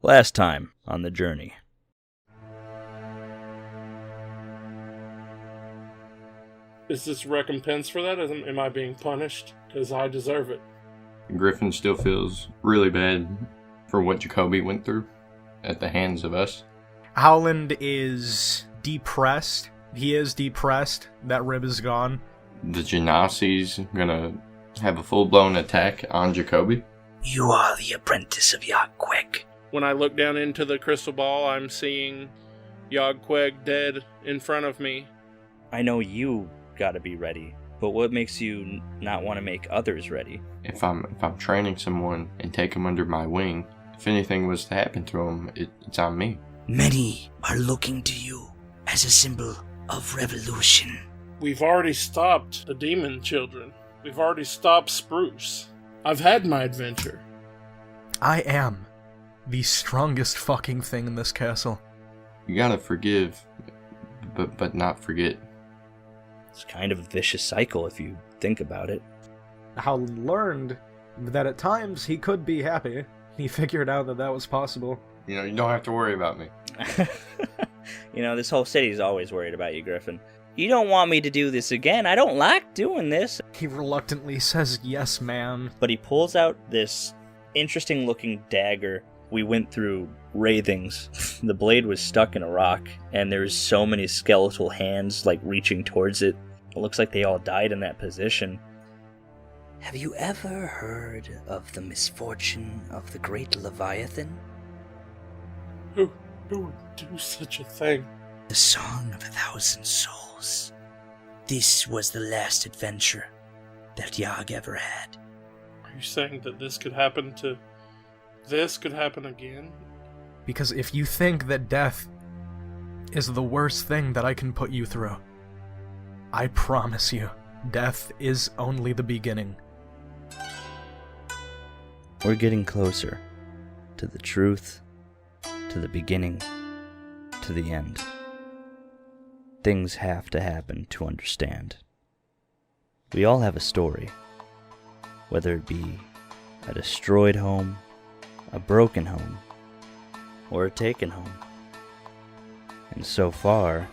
Last time on the journey. Is this recompense for that? Am I being punished? Because I deserve it. Griffin still feels really bad for what Jacoby went through at the hands of us. Howland is depressed. He is depressed. That rib is gone. The Genasi's gonna have a full-blown attack on Jacoby. You are the apprentice of Yogg-Queg. When I look down into the crystal ball, I'm seeing Yogg-Queg dead in front of me. I know you gotta be ready, but what makes you not want to make others ready? If I'm training someone and take them under my wing, if anything was to happen to them, it's on me. Many are looking to you as a symbol of revolution. We've already stopped the demon children. We've already stopped Spruce. I've had my adventure. I am the strongest fucking thing in this castle. You gotta forgive, but not forget. It's kind of a vicious cycle if you think about it. Howland learned that at times he could be happy. He figured out that was possible. You know, you don't have to worry about me. This whole city's always worried about you, Griffin. You don't want me to do this again. I don't like doing this. He reluctantly says, yes, ma'am. But he pulls out this interesting-looking dagger. We went through wraithings. The blade was stuck in a rock, and there's so many skeletal hands, reaching towards it. It looks like they all died in that position. Have you ever heard of the misfortune of the great Leviathan? Who would do such a thing? The Song of 1,000 Souls. This was the last adventure that Yogg ever had. Are you saying that this could happen again? Because if you think that death is the worst thing that I can put you through, I promise you, death is only the beginning. We're getting closer to the truth, to the beginning, to the end. Things have to happen to understand. We all have a story, whether it be a destroyed home, a broken home, or a taken home. And so far,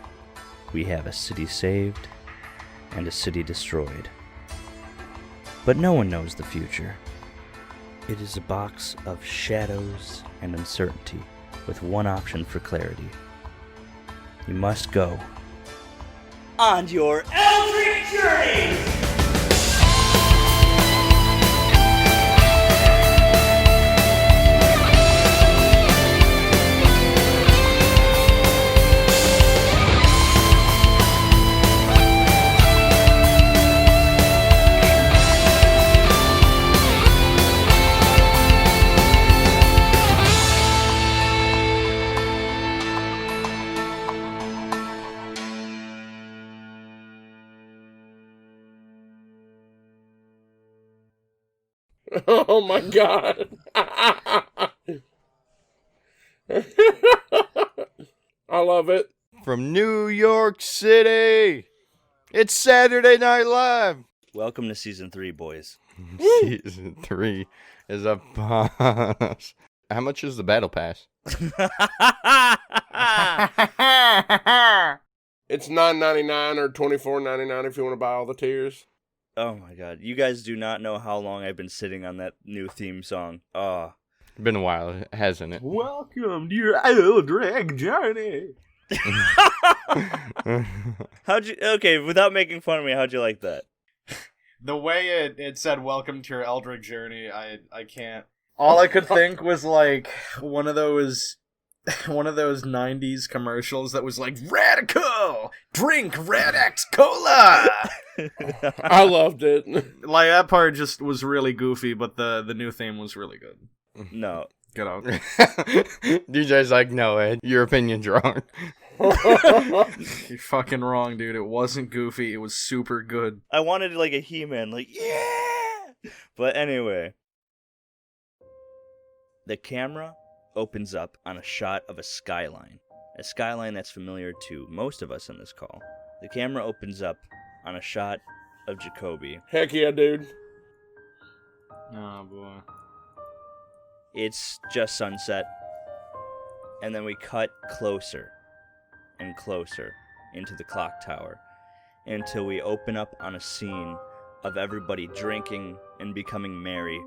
we have a city saved and a city destroyed. But no one knows the future. It is a box of shadows and uncertainty with one option for clarity. You must go on your Eldric journey! Oh my god. I love it. From New York City, it's Saturday Night Live. Welcome to Season 3, boys. Season 3 is upon us. How much is the Battle Pass? It's $9.99 or $24.99 if you want to buy all the tiers. Oh my god, you guys do not know how long I've been sitting on that new theme song. Oh. Been a while, hasn't it? Welcome to your Eldric journey. Okay, without making fun of me, how'd you like that? The way it said welcome to your Eldric journey, I can't. All I could think was one of those 90s commercials that was radical, drink Red X Cola. I loved it. That part just was really goofy, but the new theme was really good. No. Get out. DJ's like, no, Ed, your opinion's wrong. You're fucking wrong, dude. It wasn't goofy. It was super good. I wanted a He-Man, yeah! But anyway. The camera opens up on a shot of a skyline that's familiar to most of us in this call. The camera opens up on a shot of Jacoby. Heck yeah, dude. Oh, boy. It's just sunset. And then we cut closer and closer into the clock tower until we open up on a scene of everybody drinking and becoming merry.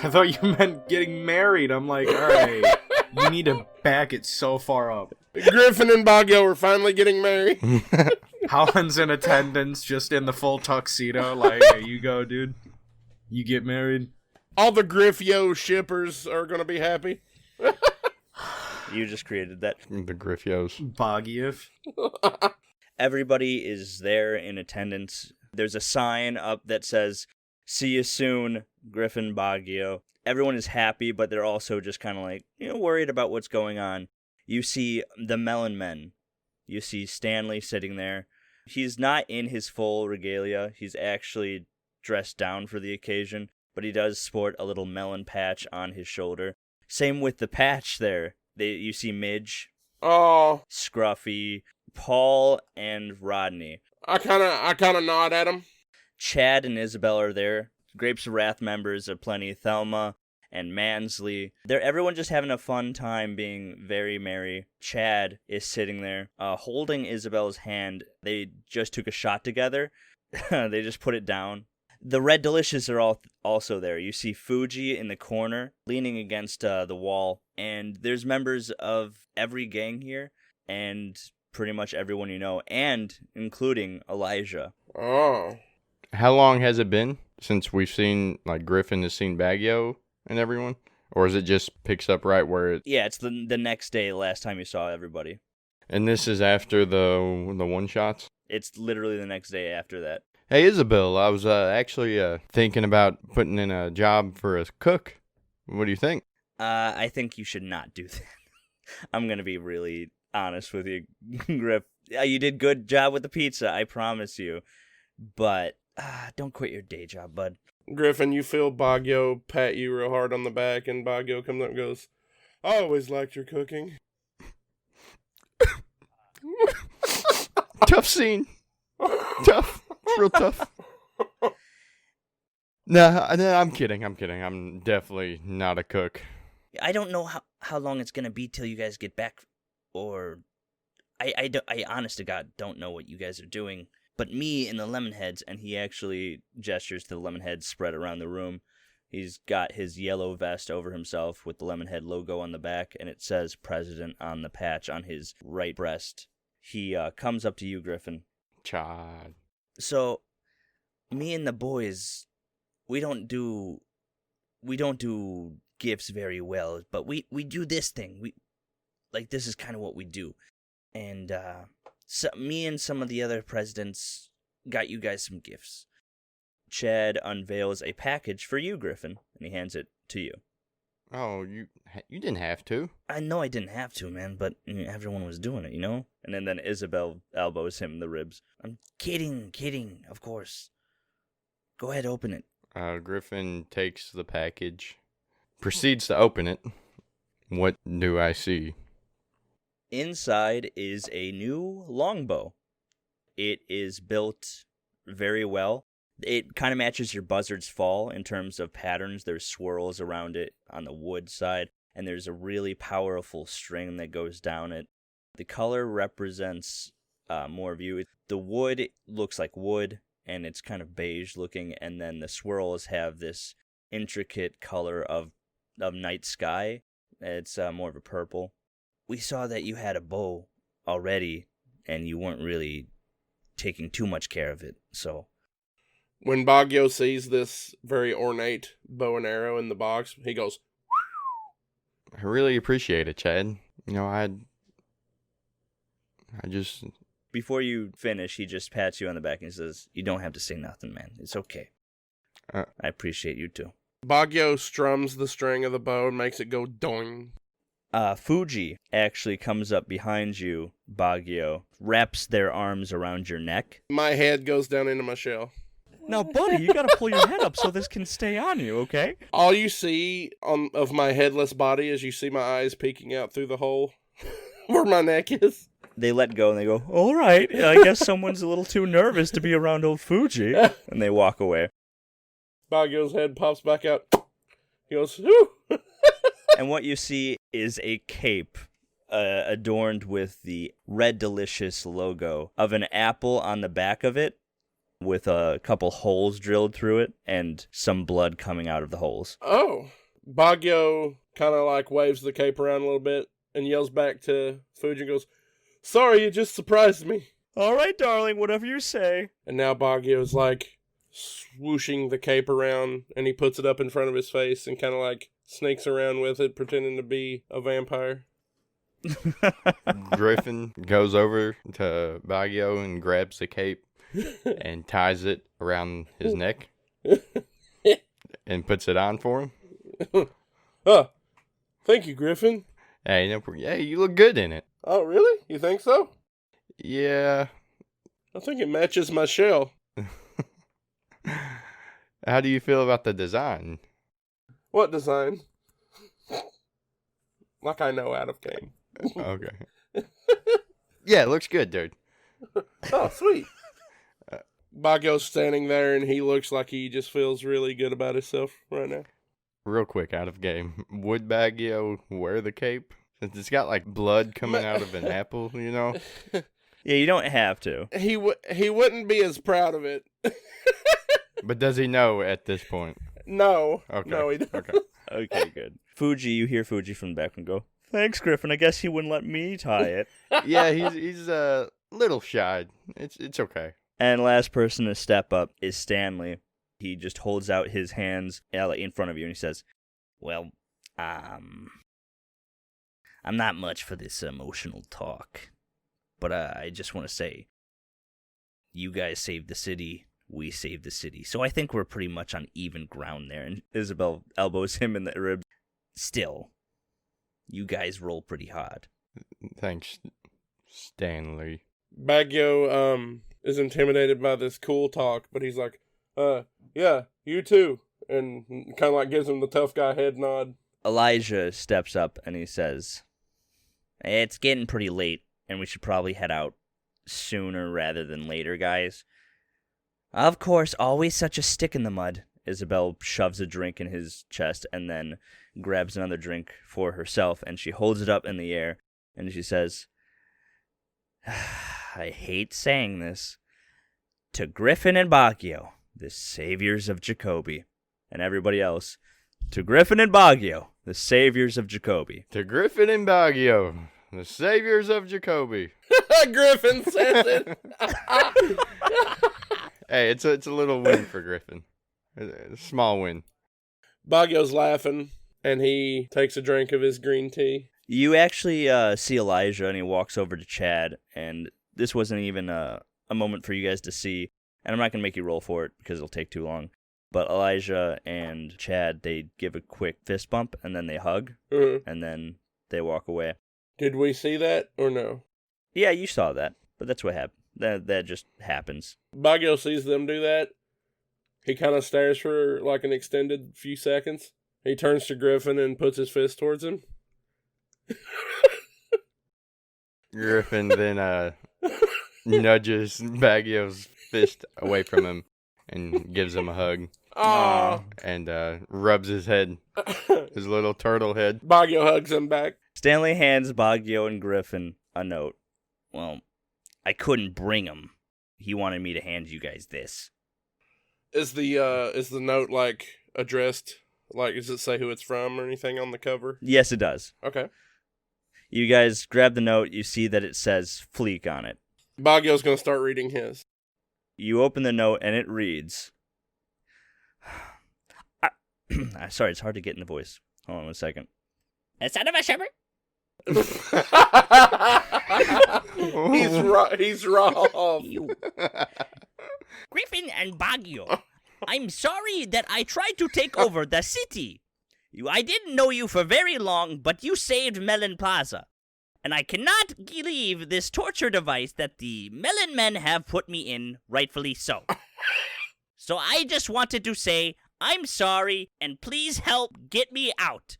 I thought you meant getting married. I'm like, alright, you need to back it so far up. Griffin and Bagyo are finally getting married. Howland's in attendance, just in the full tuxedo, like, here you go, dude. You get married. All the Griffio shippers are gonna be happy. You just created that. The Griffios. Bagyo. Everybody is there in attendance. There's a sign up that says, "See you soon, Griffin Bagyo." Everyone is happy, but they're also just kind of like, worried about what's going on. You see the Melon Men. You see Stanley sitting there. He's not in his full regalia. He's actually dressed down for the occasion, but he does sport a little melon patch on his shoulder. Same with the patch there. You see Midge, Oh, Scruffy, Paul, and Rodney. I kind of nod at him. Chad and Isabel are there. Grapes of Wrath members are plenty. Thelma and Mansley. Everyone just having a fun time, being very merry. Chad is sitting there, holding Isabel's hand. They just took a shot together. They just put it down. The Red Delicious are also there. You see Fuji in the corner, leaning against the wall. And there's members of every gang here, and pretty much everyone you know, and including Elijah. Oh. How long has it been since we've seen, like, Griffin has seen Bagyo and everyone? Or is it just picks up right where it... Yeah, it's the next day, last time you saw everybody. And this is after the one-shots? It's literally the next day after that. Hey, Isabel, I was actually thinking about putting in a job for a cook. What do you think? I think you should not do that. I'm going to be really honest with you, Griff. You did good job with the pizza, I promise you. But don't quit your day job, bud. Griffin, you feel Bagyo pat you real hard on the back, and Bagyo comes up and goes, "I always liked your cooking." Tough scene. Tough. It's real tough. Nah, I'm kidding. I'm definitely not a cook. I don't know how long it's going to be till you guys get back, or I honest to God don't know what you guys are doing. But me and the Lemonheads, and he actually gestures to the Lemonheads spread around the room. He's got his yellow vest over himself with the Lemonhead logo on the back, and it says President on the patch on his right breast. He comes up to you, Griffin. Chad. So, me and the boys, we don't do gifts very well, but we do this thing. This is kind of what we do. And so me and some of the other presidents got you guys some gifts. Chad unveils a package for you, Griffin, and he hands it to you. Oh, you didn't have to. I know I didn't have to, man, but everyone was doing it, And then Isabel elbows him in the ribs. I'm kidding, of course. Go ahead, open it. Griffin takes the package, proceeds to open it. What do I see? Inside is a new longbow. It is built very well. It kind of matches your Buzzard's Fall in terms of patterns. There's swirls around it on the wood side, and there's a really powerful string that goes down it. The color represents more of you. The wood looks like wood, and it's kind of beige looking, and then the swirls have this intricate color of night sky. It's more of a purple. We saw that you had a bow already, and you weren't really taking too much care of it, so... When Bagyo sees this very ornate bow and arrow in the box, he goes, I really appreciate it, Chad. I just... Before you finish, he just pats you on the back and says, "You don't have to say nothing, man. It's okay. I appreciate you too." Bagyo strums the string of the bow and makes it go doing. Fuji actually comes up behind you, Bagyo, wraps their arms around your neck. My head goes down into my shell. Now, buddy, you gotta pull your head up so this can stay on you, okay? All you see of my headless body is you see my eyes peeking out through the hole where my neck is. They let go and they go, "All right, I guess someone's a little too nervous to be around old Fuji." And they walk away. Bagyo's head pops back out. He goes, "Whew." And what you see is a cape adorned with the Red Delicious logo of an apple on the back of it with a couple holes drilled through it and some blood coming out of the holes. Oh. Bagyo kind of like waves the cape around a little bit and yells back to Fuji and goes, "Sorry, you just surprised me." All right, darling, whatever you say. And now Bagyo's like swooshing the cape around, and he puts it up in front of his face and kind of like sneaks around with it, pretending to be a vampire. Griffin goes over to Bagyo and grabs the cape and ties it around his neck and puts it on for him. Oh, thank you, Griffin. Hey, you look good in it. Oh, really? You think so? Yeah. I think it matches my shell. How do you feel about the design? What design? Like I know out of game. Okay. Yeah, it looks good, dude. Oh, sweet. Bagyo's standing there, and he looks like he just feels really good about himself right now. Real quick, out of game. Would Bagyo wear the cape? Since it's got like blood coming out of an apple, you know? Yeah, you don't have to. He wouldn't be as proud of it. But does he know at this point? No. Okay. No, he doesn't. Okay. Okay, good. Fuji, you hear Fuji from the back and go, "Thanks, Griffin. I guess he wouldn't let me tie it." Yeah, he's a little shy. It's okay. And last person to step up is Stanley. He just holds out his hands in front of you and he says, "Well, I'm not much for this emotional talk, but I just want to say, you guys saved the city, we saved the city. So I think we're pretty much on even ground there." And Isabel elbows him in the ribs. "Still, you guys roll pretty hard." Thanks, Stanley. Bagyo is intimidated by this cool talk, but he's like, yeah, you too. And kind of like gives him the tough guy head nod. Elijah steps up and he says, "It's getting pretty late, and we should probably head out sooner rather than later, guys." "Of course, always such a stick in the mud." Isabel shoves a drink in his chest and then grabs another drink for herself, and she holds it up in the air, and she says, "I hate saying this, to Griffin and Bagyo, the saviors of Jacoby," and everybody else, "To Griffin and Bagyo, the saviors of Jacoby." To Griffin and Bagyo, the saviors of Jacoby. Griffin says it. Hey, it's a little win for Griffin. A small win. Bagyo's laughing, and he takes a drink of his green tea. You actually see Elijah, and he walks over to Chad, and this wasn't even a moment for you guys to see, and I'm not going to make you roll for it because it'll take too long, but Elijah and Chad, they give a quick fist bump, and then they hug, and then they walk away. Did we see that, or no? Yeah, you saw that, but that's what happened. That just happens. Bagyo sees them do that. He kind of stares for like an extended few seconds. He turns to Griffin and puts his fist towards him. Griffin then nudges Bagyo's fist away from him and gives him a hug. Aww. And rubs his head, his little turtle head. Bagyo hugs him back. Stanley hands Bagyo and Griffin a note. "Well, I couldn't bring him. He wanted me to hand you guys this." Is the note like addressed? Like, does it say who it's from or anything on the cover? Yes, it does. Okay. You guys grab the note. You see that it says Fleek on it. Bagyo's gonna start reading his. You open the note and it reads. Sorry, it's hard to get in the voice. Hold on 1 second. "Son of a shepherd." He's raw. "Griffin and Bagyo, I'm sorry that I tried to take over the city. I didn't know you for very long, but you saved Melon Plaza. And I cannot leave this torture device that the Melon Men have put me in, rightfully so. So I just wanted to say, I'm sorry, and please help get me out.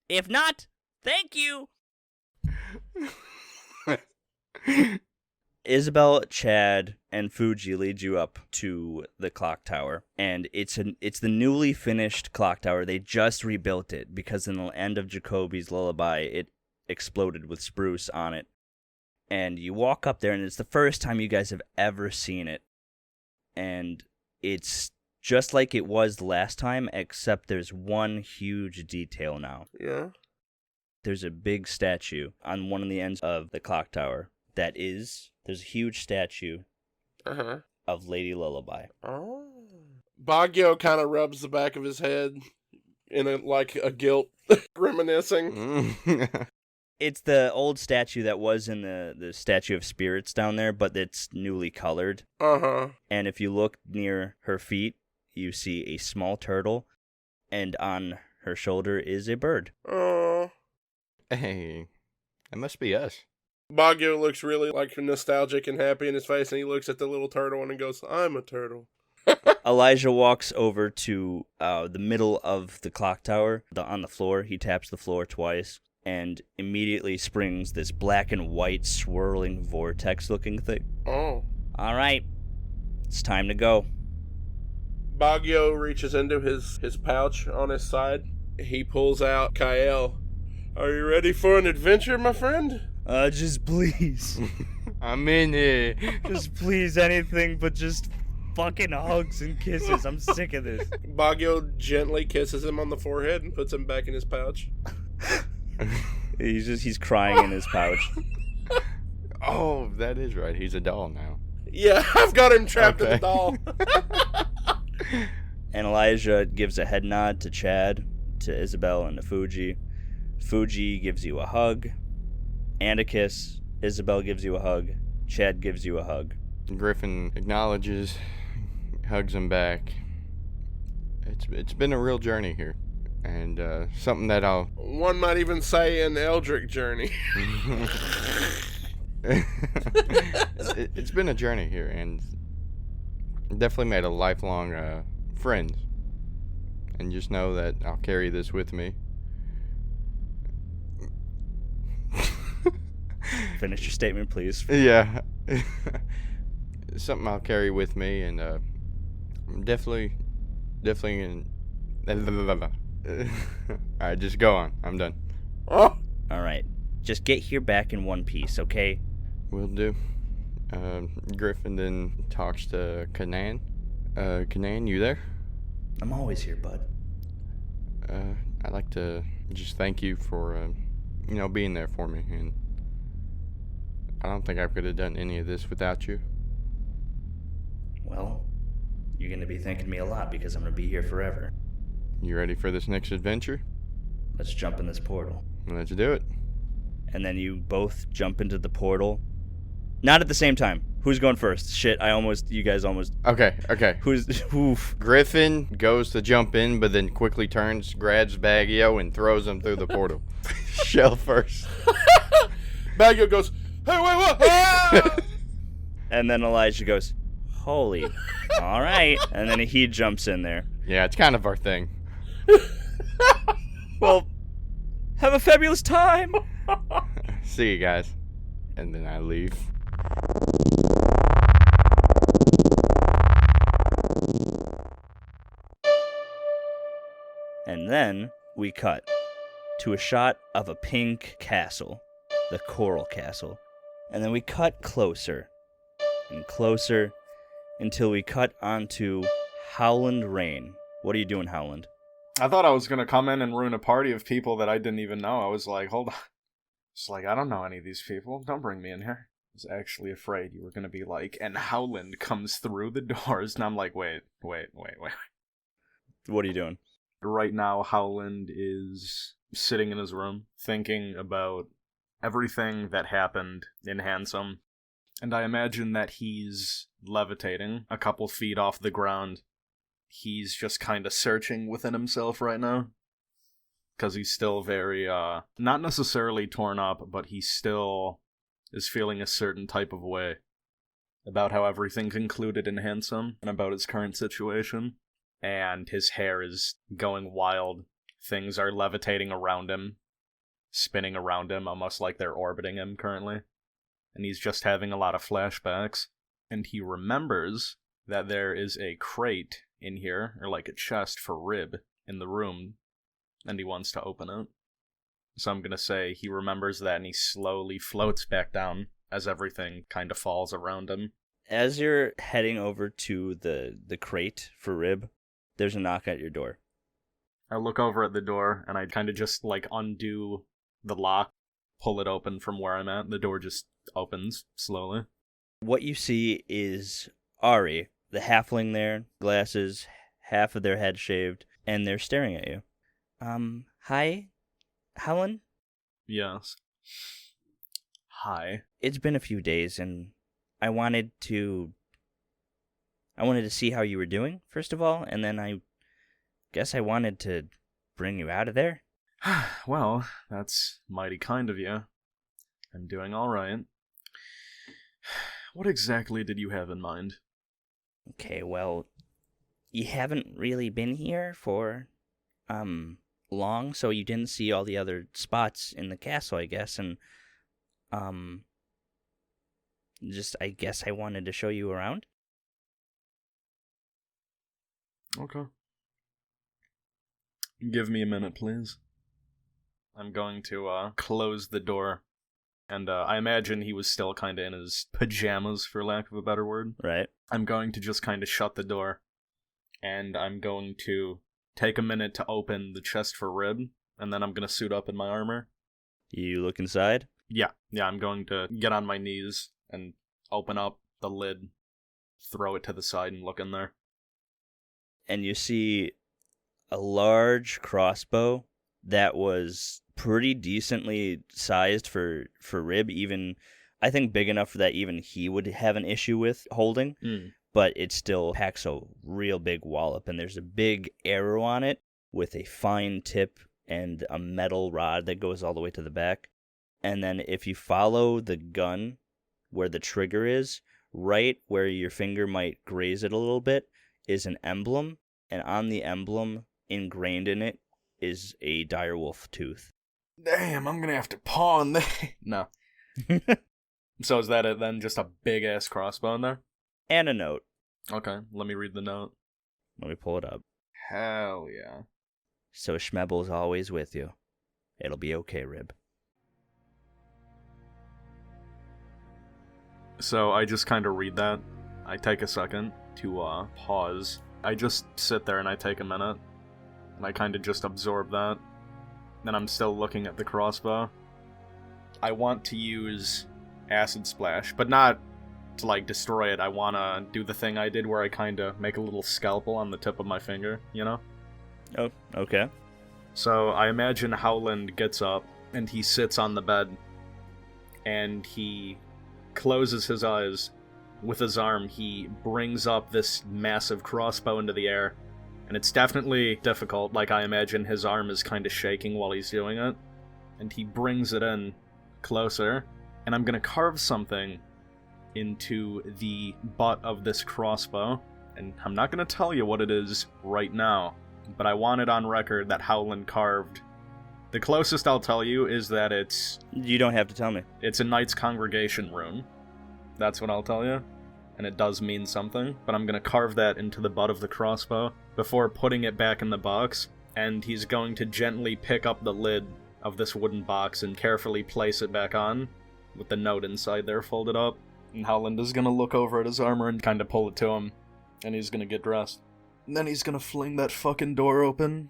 If not, thank you." Isabel, Chad, and Fuji lead you up to the clock tower, and it's the newly finished clock tower. They just rebuilt it because in the end of Jacoby's Lullaby, it exploded with spruce on it. And you walk up there, and it's the first time you guys have ever seen it. And it's just like it was the last time, except there's one huge detail now. Yeah. There's a big statue on one of the ends of the clock tower. There's a huge statue of Lady Lullaby. Oh. Bagyo kind of rubs the back of his head in a guilt, reminiscing. It's the old statue that was in the Statue of Spirits down there, but it's newly colored. And if you look near her feet, you see a small turtle, and on her shoulder is a bird. Oh. Hey, that must be us. Bagyo looks really nostalgic and happy in his face, and he looks at the little turtle and goes, "I'm a turtle." Elijah walks over to the middle of the clock tower, on the floor. He taps the floor twice, and immediately springs this black and white swirling vortex-looking thing. Oh. All right, it's time to go. Bagyo reaches into his pouch on his side. He pulls out Kael. "Are you ready for an adventure, my friend?" Just please. I'm in it. Just please, anything but just fucking hugs and kisses. I'm sick of this. Bagyo gently kisses him on the forehead and puts him back in his pouch. He's crying in his pouch. Oh, that is right. He's a doll now. Yeah, I've got him trapped in Okay. the doll. And Elijah gives a head nod to Chad, to Isabel, and to Fuji. Fuji gives you a hug and a kiss. Isabel gives you a hug. Chad gives you a hug. Griffin acknowledges, hugs him back. It's been a real journey here, and something that I'll. One might even say an Eldric journey. It's been a journey here, and definitely made a lifelong friend. And just know that I'll carry this with me. Finish your statement, please. Yeah. Something I'll carry with me, and definitely in. Alright, just go on. I'm done. Oh. Alright. Just get here back in one piece, okay? Will do. Griffin then talks to Kanan. Kanan, you there? I'm always here, bud. I'd like to just thank you for, being there for me, and I don't think I could have done any of this without you. Well, you're gonna be thanking me a lot because I'm gonna be here forever. You ready for this next adventure? Let's jump in this portal. Let's do it. And then you both jump into the portal. Not at the same time. Who's going first? Shit, you guys almost... Okay. Oof. Griffin goes to jump in, but then quickly turns, grabs Bagyo, and throws him through the portal. Shell first. Bagyo goes, "Hey, wait, what?" Ah! And then Elijah goes, holy, all right. And then he jumps in there. Yeah, it's kind of our thing. Well, have a fabulous time. See you guys. And then I leave. And then we cut to a shot of a pink castle, the Coral Castle. And then we cut closer and closer until we cut onto Howland Reyne. What are you doing, Howland? I thought I was going to come in and ruin a party of people that I didn't even know. I was like, hold on. It's like, I don't know any of these people. Don't bring me in here. I was actually afraid you were going to be like, and Howland comes through the doors. And I'm like, wait. What are you doing? Right now, Howland is sitting in his room, thinking about everything that happened in Handsome. And I imagine that he's levitating a couple feet off the ground. He's just kind of searching within himself right now. Because he's still very, not necessarily torn up, but he still is feeling a certain type of way about how everything concluded in Handsome and about his current situation. And his hair is going wild. Things are levitating around him, spinning around him, almost like they're orbiting him currently. And he's just having a lot of flashbacks. and he remembers that there is a crate in here, or like a chest for Rib in the room, and he wants to open it. So I'm gonna say he remembers that, and he slowly floats back down as everything kind of falls around him. As you're heading over to the crate for Rib, there's a knock at your door. I look over at the door, and I kind of just, like, undo the lock, pull it open from where I'm at. The door just opens slowly. What you see is Ari, the halfling there, glasses, half of their head shaved, and they're staring at you. Hi, Howland? Yes. Hi. It's been a few days, and I wanted to see how you were doing, first of all, and then I guess I wanted to bring you out of there. Well, that's mighty kind of you. I'm doing all right. What exactly did you have in mind? Okay, well, you haven't really been here for, long, so you didn't see all the other spots in the castle, I guess, and, I guess I wanted to show you around. Okay. Give me a minute, please. I'm going to, close the door. And, I imagine he was still kind of in his pajamas, for lack of a better word. Right. I'm going to just kind of shut the door. And I'm going to take a minute to open the chest for Rib. And then I'm going to suit up in my armor. You look inside? Yeah, I'm going to get on my knees and open up the lid, throw it to the side, and look in there. And you see a large crossbow that was pretty decently sized for Rib, even, I think big enough that even he would have an issue with holding, but it still packs a real big wallop, and there's a big arrow on it with a fine tip and a metal rod that goes all the way to the back. And then if you follow the gun where the trigger is, right where your finger might graze it a little bit, is an emblem, and on the emblem, ingrained in it, is a direwolf tooth. Damn, I'm gonna have to pawn that. No. So is that it then? Just a big-ass crossbow in there? And a note. Okay, let me read the note. Let me pull it up. Hell yeah. So Schmebble's always with you. It'll be okay, Rib. So I just kind of read that. I take a second to pause. I just sit there and I take a minute. And I kind of just absorb that. Then I'm still looking at the crossbow. I want to use Acid Splash, but not to, like, destroy it. I want to do the thing I did where I kind of make a little scalpel on the tip of my finger, you know? Oh, okay. So I imagine Howland gets up and he sits on the bed and he closes his eyes. With his arm, he brings up this massive crossbow into the air. And it's definitely difficult, like I imagine his arm is kind of shaking while he's doing it. And he brings it in closer, and I'm gonna carve something into the butt of this crossbow. And I'm not gonna tell you what it is right now, but I want it on record that Howland carved. The closest I'll tell you is that You don't have to tell me. it's a Knight's Congregation rune. That's what I'll tell you. And it does mean something, but I'm gonna carve that into the butt of the crossbow before putting it back in the box, and he's going to gently pick up the lid of this wooden box and carefully place it back on, with the note inside there folded up. And Howland is gonna look over at his armor and kind of pull it to him, and he's gonna get dressed. And then he's gonna fling that fucking door open,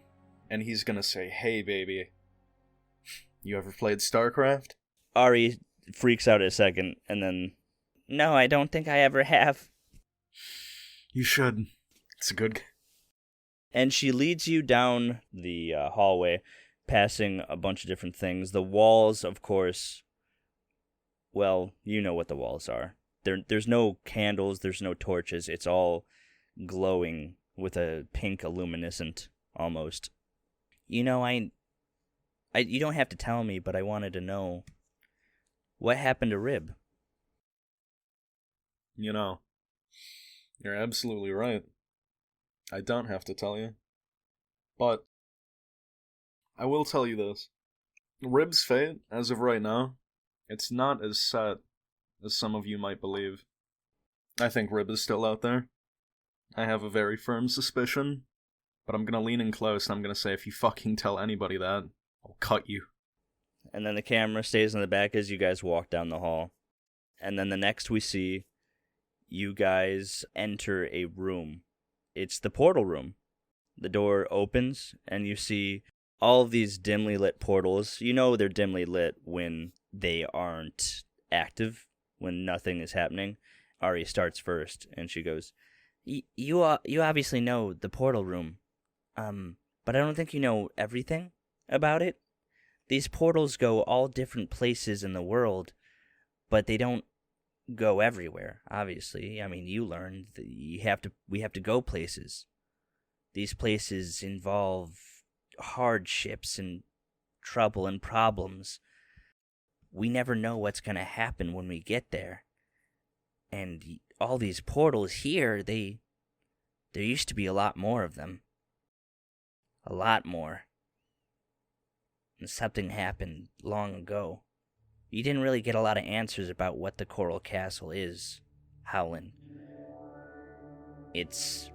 and he's gonna say, "Hey, baby, you ever played StarCraft?" Ari freaks out a second, and then, no, I don't think I ever have. You should. It's a good... And she leads you down the hallway, passing a bunch of different things. The walls, of course, well, you know what the walls are. There's no candles, there's no torches. It's all glowing with a pink luminescent, almost. You know, you don't have to tell me, but I wanted to know, what happened to Rib? You know, you're absolutely right. I don't have to tell you. But I will tell you this. Rib's fate, as of right now, it's not as set as some of you might believe. I think Rib is still out there. I have a very firm suspicion, but I'm gonna lean in close and I'm gonna say if you fucking tell anybody that, I'll cut you. And then the camera stays in the back as you guys walk down the hall. And then the next we see, you guys enter a room. It's the portal room. The door opens, and you see all of these dimly lit portals. You know they're dimly lit when they aren't active, when nothing is happening. Ari starts first, and she goes, You obviously know the portal room, but I don't think you know everything about it. These portals go all different places in the world, but they don't go everywhere, obviously. I mean, you learned that we have to go places. These places involve hardships and trouble and problems. We never know what's going to happen when we get there. And all these portals here, there used to be a lot more of them. A lot more. And something happened long ago. You didn't really get a lot of answers about what the Coral Castle is, Howland. It's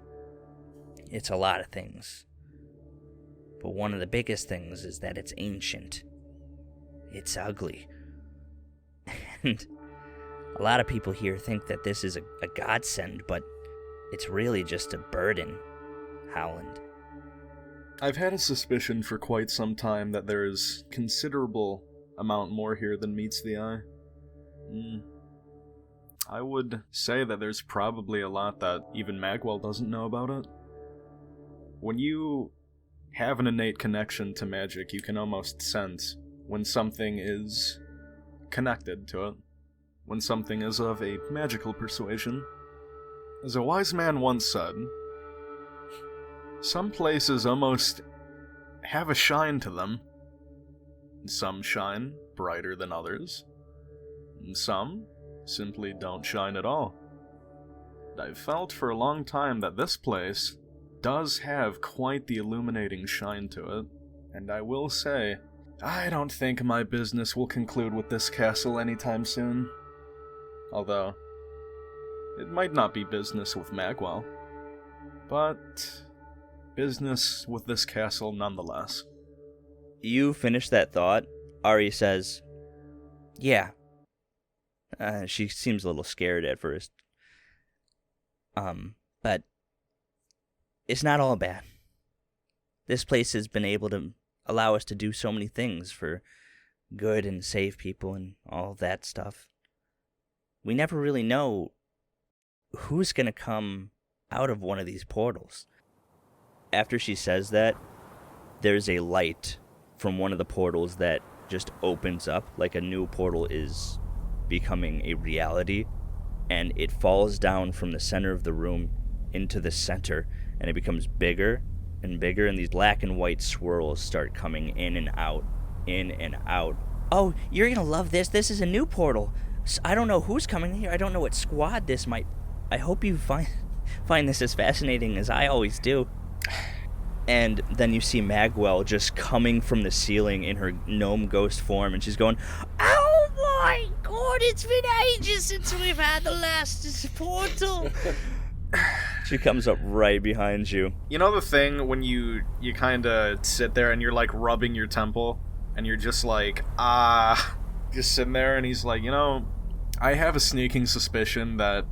a lot of things. But one of the biggest things is that it's ancient. It's ugly. And a lot of people here think that this is a godsend, but it's really just a burden, Howland. I've had a suspicion for quite some time that there's considerable amount more here than meets the eye. I would say that there's probably a lot that even Magwell doesn't know about it. When you have an innate connection to magic, you can almost sense when something is connected to it, when something is of a magical persuasion. As a wise man once said, some places almost have a shine to them. Some shine brighter than others, and some simply don't shine at all. I've felt for a long time that this place does have quite the illuminating shine to it, and I will say, I don't think my business will conclude with this castle anytime soon. Although, it might not be business with Magwell, but business with this castle nonetheless. You finish that thought. Ari says, Yeah. She seems a little scared at first. But it's not all bad. This place has been able to allow us to do so many things for good and save people and all that stuff. We never really know who's going to come out of one of these portals. After she says that, there's a light from one of the portals that just opens up, like a new portal is becoming a reality, and it falls down from the center of the room into the center, and it becomes bigger and bigger, and these black and white swirls start coming in and out, in and out. Oh, you're gonna love this. This is a new portal. I don't know who's coming here. I don't know what squad this might... I hope you find this as fascinating as I always do. And then you see Magwell just coming from the ceiling in her gnome ghost form, and she's going, "Oh my god, it's been ages since we've had the last portal." She comes up right behind you. You know the thing when you kind of sit there and you're like rubbing your temple, and you're just like, just sitting there, and he's like, I have a sneaking suspicion that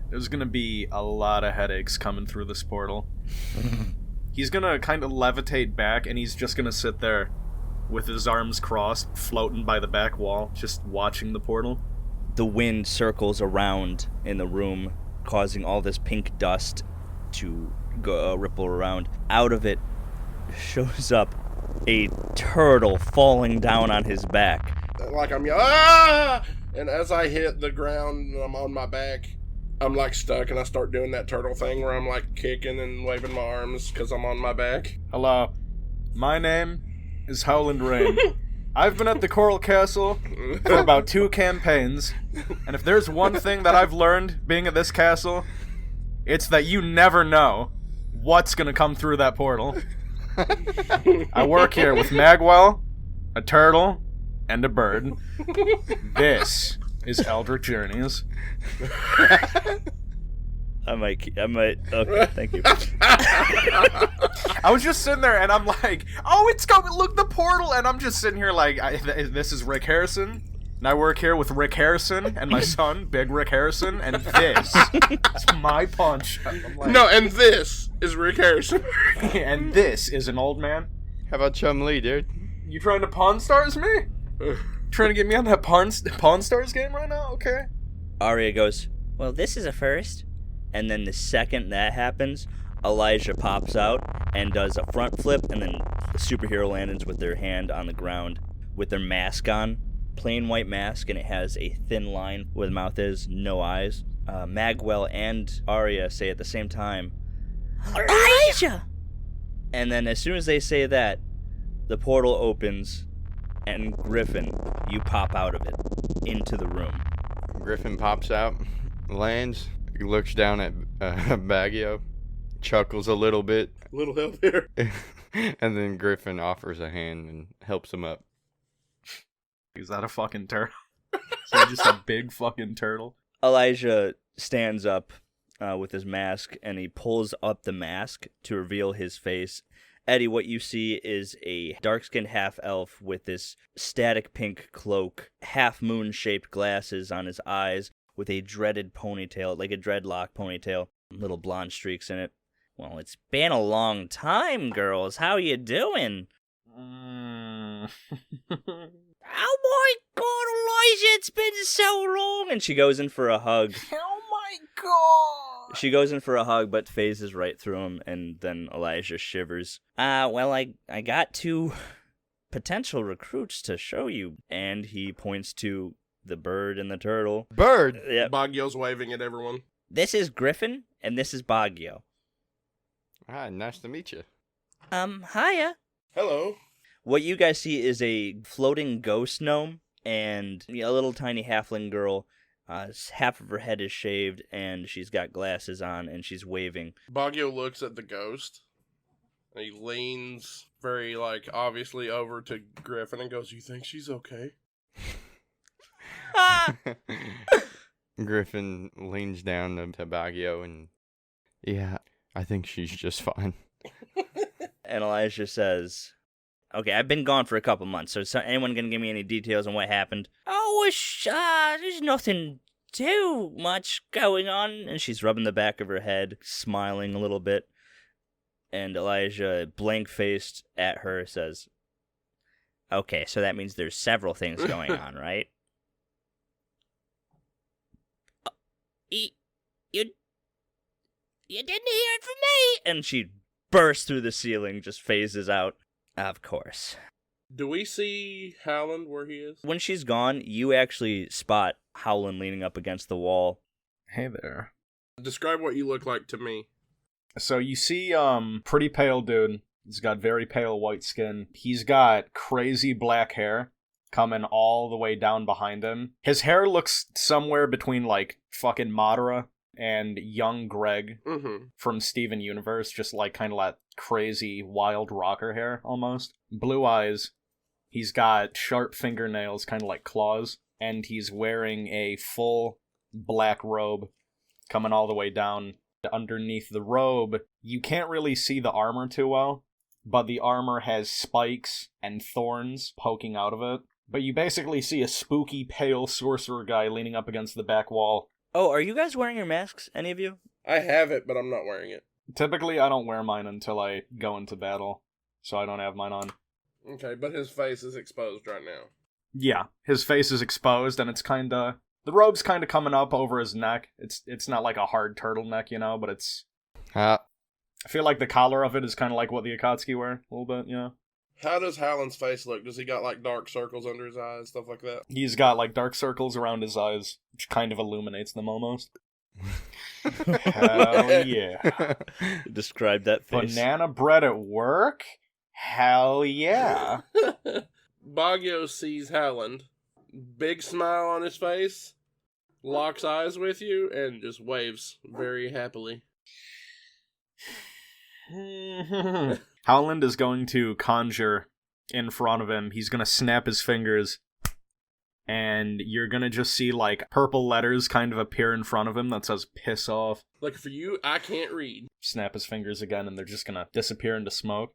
there's gonna be a lot of headaches coming through this portal. He's gonna kind of levitate back, and he's just gonna sit there with his arms crossed, floating by the back wall, just watching the portal. The wind circles around in the room, causing all this pink dust to go ripple around. Out of it shows up a turtle falling down on his back. Like I'm yelling, and as I hit the ground and I'm on my back, I'm like stuck, and I start doing that turtle thing where I'm like kicking and waving my arms because I'm on my back. Hello, my name is Howland Reyne. I've been at the Coral Castle for about 2 campaigns, and if there's one thing that I've learned being at this castle, it's that you never know what's gonna come through that portal. I work here with Magwell, a turtle, and a bird. This is Eldric Journeys. I might. Okay, thank you. I was just sitting there and I'm like, oh, it's coming, look, the portal. And I'm just sitting here like, this is Rick Harrison. And I work here with Rick Harrison and my son, Big Rick Harrison. And this is my punch. I'm like, No, and this is Rick Harrison. and this is an old man. How about Chum Lee, dude? You trying to Pawn Stars me? Trying to get me on that Pawn Stars game right now? Okay. Arya goes, well, this is a first. And then the second that happens, Elijah pops out and does a front flip, and then the superhero lands with their hand on the ground with their mask on. Plain white mask, and it has a thin line where the mouth is, no eyes. Magwell and Arya say at the same time, Elijah! And then as soon as they say that, the portal opens, and Griffin, you pop out of it into the room. Griffin pops out, lands, looks down at Bagyo, chuckles a little bit, Little help here. and then Griffin offers a hand and helps him up. Is that a fucking turtle? Is that just a big fucking turtle? Elijah stands up with his mask, and he pulls up the mask to reveal his face. Eddie, what you see is a dark-skinned half-elf with this static pink cloak, half-moon-shaped glasses on his eyes, with a dreaded ponytail, like a dreadlock ponytail, little blonde streaks in it. Well, it's been a long time, girls. How you doing? Oh my god, Elijah, it's been so long! And she goes in for a hug. Oh my god! She goes in for a hug, but phases right through him, and then Elijah shivers. Well, I got 2 potential recruits to show you. And he points to the bird and the turtle. Bird! Yep. Bagyo's waving at everyone. This is Griffin, and this is Bagyo. Hi, nice to meet you. Hiya. Hello. What you guys see is a floating ghost gnome and a little tiny halfling girl. Half of her head is shaved, and she's got glasses on, and she's waving. Bagyo looks at the ghost. And he leans very, obviously over to Griffin and goes, you think she's okay? Griffin leans down to Bagyo and, yeah, I think she's just fine. And Elijah says, okay, I've been gone for a couple months, so is anyone going to give me any details on what happened? Oh, there's nothing too much going on. And she's rubbing the back of her head, smiling a little bit. And Elijah, blank-faced at her, says, okay, so that means there's several things going on, right? You didn't hear it from me! And she bursts through the ceiling, just phases out. Of course. Do we see Howland where he is? When she's gone, you actually spot Howland leaning up against the wall. Hey there. Describe what you look like to me. So you see, pretty pale dude. He's got very pale white skin. He's got crazy black hair coming all the way down behind him. His hair looks somewhere between, fucking Madara and young Greg from Steven Universe. Just, kind of that crazy, wild rocker hair, almost. Blue eyes. He's got sharp fingernails, kind of like claws. And he's wearing a full black robe coming all the way down. Underneath the robe, you can't really see the armor too well, but the armor has spikes and thorns poking out of it. But you basically see a spooky, pale sorcerer guy leaning up against the back wall. Oh, are you guys wearing your masks, any of you? I have it, but I'm not wearing it. Typically, I don't wear mine until I go into battle, so I don't have mine on. Okay, but his face is exposed right now. Yeah, his face is exposed, and it's kinda... The robe's kinda coming up over his neck. It's not like a hard turtleneck, but it's... I feel like the collar of it is kinda like what the Akatsuki wear, a little bit, How does Howland's face look? Does he got, dark circles under his eyes, stuff like that? He's got, dark circles around his eyes, which kind of illuminates them almost. Hell yeah. Describe that face. Banana bread at work? Hell yeah. Bagyo sees Howland. Big smile on his face. Locks eyes with you and just waves very happily. Howland is going to conjure in front of him. He's going to snap his fingers, and you're gonna just see, like, purple letters kind of appear in front of him that says, piss off. Like, for you, I can't read. Snap his fingers again, and they're just gonna disappear into smoke.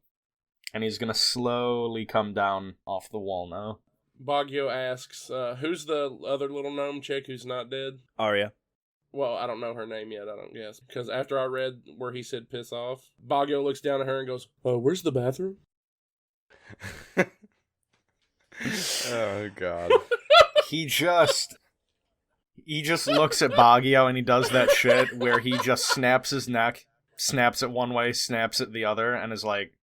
And he's gonna slowly come down off the wall now. Bagyo asks, who's the other little gnome chick who's not dead? Arya. Well, I don't know her name yet, I don't guess. Because after I read where he said piss off, Bagyo looks down at her and goes, where's the bathroom? Oh, God. He just looks at Bagyo and he does that shit where he just snaps his neck, snaps it one way, snaps it the other, and is like...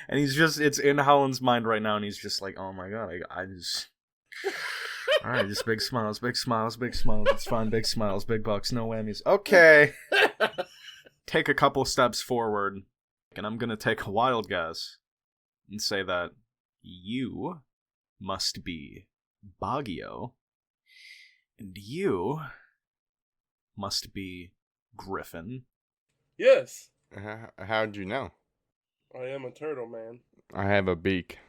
And he's just, it's in Howland's mind right now, and he's just like, oh my god, I just... Alright, just big smiles, big smiles, big smiles, it's fine, big smiles, big bucks, no whammies. Okay! Take a couple steps forward, and I'm gonna take a wild guess, and say that you must be Bagyo, and you must be Griffin. Yes, How'd you know? I am a turtle man. I have a beak.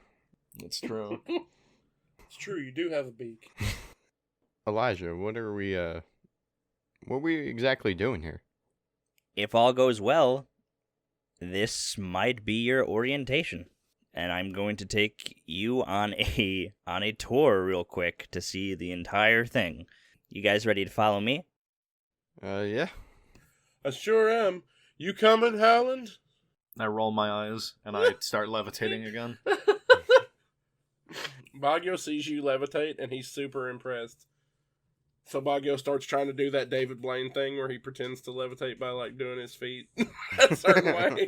It's true. It's true, you do have a beak. Elijah, what are we exactly doing here? If all goes well, this might be your orientation. And I'm going to take you on a tour real quick to see the entire thing. You guys ready to follow me? Yeah. I sure am. You coming, Howland? I roll my eyes, and I start levitating again. Bagyo sees you levitate, and he's super impressed. So Bagyo starts trying to do that David Blaine thing where he pretends to levitate by, like, doing his feet a certain way.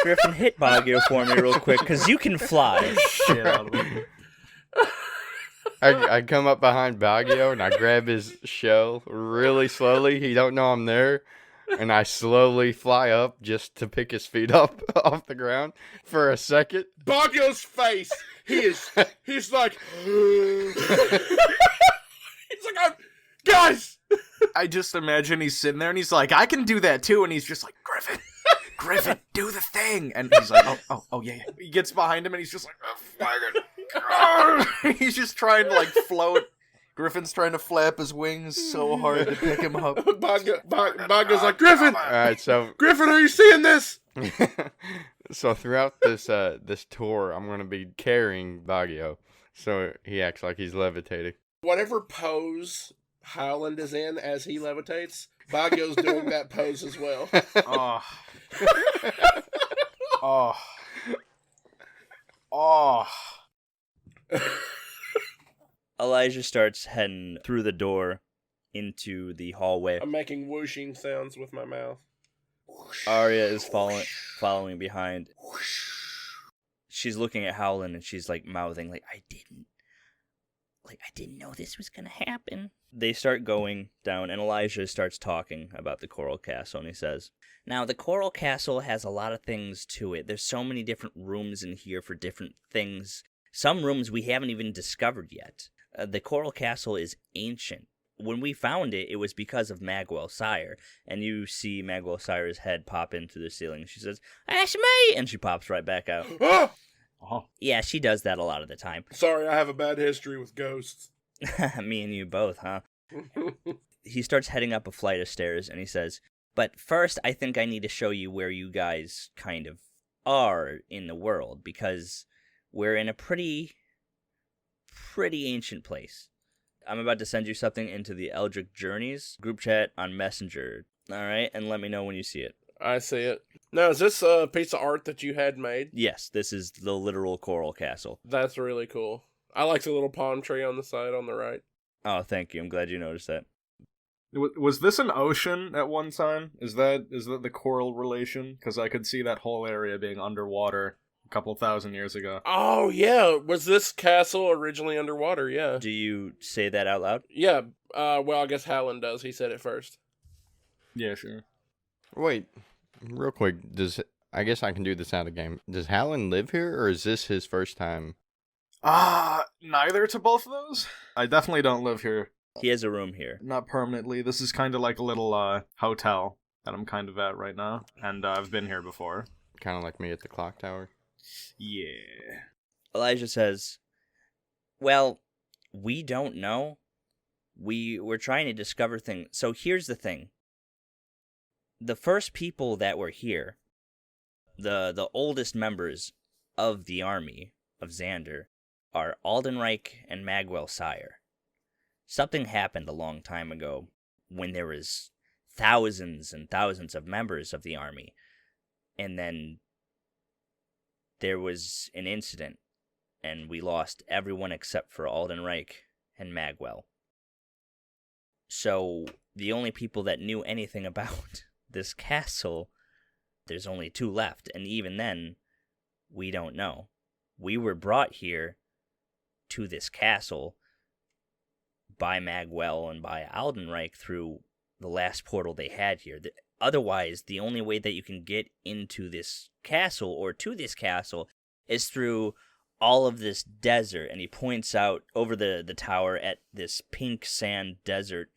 Griffin, hit Bagyo for me real quick, because you can fly. Shit out of him. I come up behind Bagyo and I grab his shell really slowly. He don't know I'm there. And I slowly fly up just to pick his feet up off the ground for a second. Bagyo's face! He's like... he's like, guys! I just imagine he's sitting there and he's like, I can do that too. And he's just like, Griffin, do the thing. And he's like, oh, yeah. He gets behind him and he's just like, he's just trying to, like, float. Griffin's trying to flap his wings so hard to pick him up. Bagyo's like, Griffin! Alright, so Griffin, are you seeing this? so throughout this tour, I'm gonna be carrying Bagyo, so he acts like he's levitating. Whatever pose Howland is in as he levitates, Bagyo's doing that pose as well. Oh. Oh. Elijah starts heading through the door into the hallway. I'm making whooshing sounds with my mouth. Arya is following behind. She's looking at Howland and she's like mouthing like, I didn't know this was gonna happen. They start going down and Elijah starts talking about the Coral Castle and he says, now the Coral Castle has a lot of things to it. There's so many different rooms in here for different things. Some rooms we haven't even discovered yet. The Coral Castle is ancient. When we found it, it was because of Magwell Sire. And you see Magwell Sire's head pop in through the ceiling. She says, that's me! And she pops right back out. Oh. Yeah, she does that a lot of the time. Sorry, I have a bad history with ghosts. Me and you both, huh? He starts heading up a flight of stairs and he says, but first I think I need to show you where you guys kind of are in the world. Because we're in a pretty ancient place. I'm about to send you something into the Eldric Journeys group chat on Messenger. Alright, and let me know when you see it. I see it. Now, is this a piece of art that you had made? Yes, this is the literal Coral Castle. That's really cool. I like the little palm tree on the side on the right. Oh, thank you. I'm glad you noticed that. Was this an ocean at one time? Is that the coral relation? Because I could see that whole area being underwater a couple thousand years ago. Oh, yeah. Was this castle originally underwater? Yeah. Do you say that out loud? Yeah. Well, I guess Howland does. He said it first. Yeah, sure. Wait, real quick, I guess I can do this out of game. Does Howland live here, or is this his first time? Neither to both of those. I definitely don't live here. He has a room here. Not permanently. This is kind of like a little hotel that I'm kind of at right now, and I've been here before. kind of like me at the clock tower. Yeah. Elijah says, well, we don't know. We're trying to discover things. So here's the thing. The first people that were here, the oldest members of the army of Xander, are Aldenreich and Magwell Sire. Something happened a long time ago when there was thousands and thousands of members of the army, and then there was an incident, and we lost everyone except for Aldenreich and Magwell. So the only people that knew anything about this castle, there's only 2 left, and even then, we don't know. We were brought here to this castle by Magwell and by Aldenreich through the last portal they had here. Otherwise, the only way that you can get into this castle or to this castle is through all of this desert. And he points out over the tower at this pink sand desert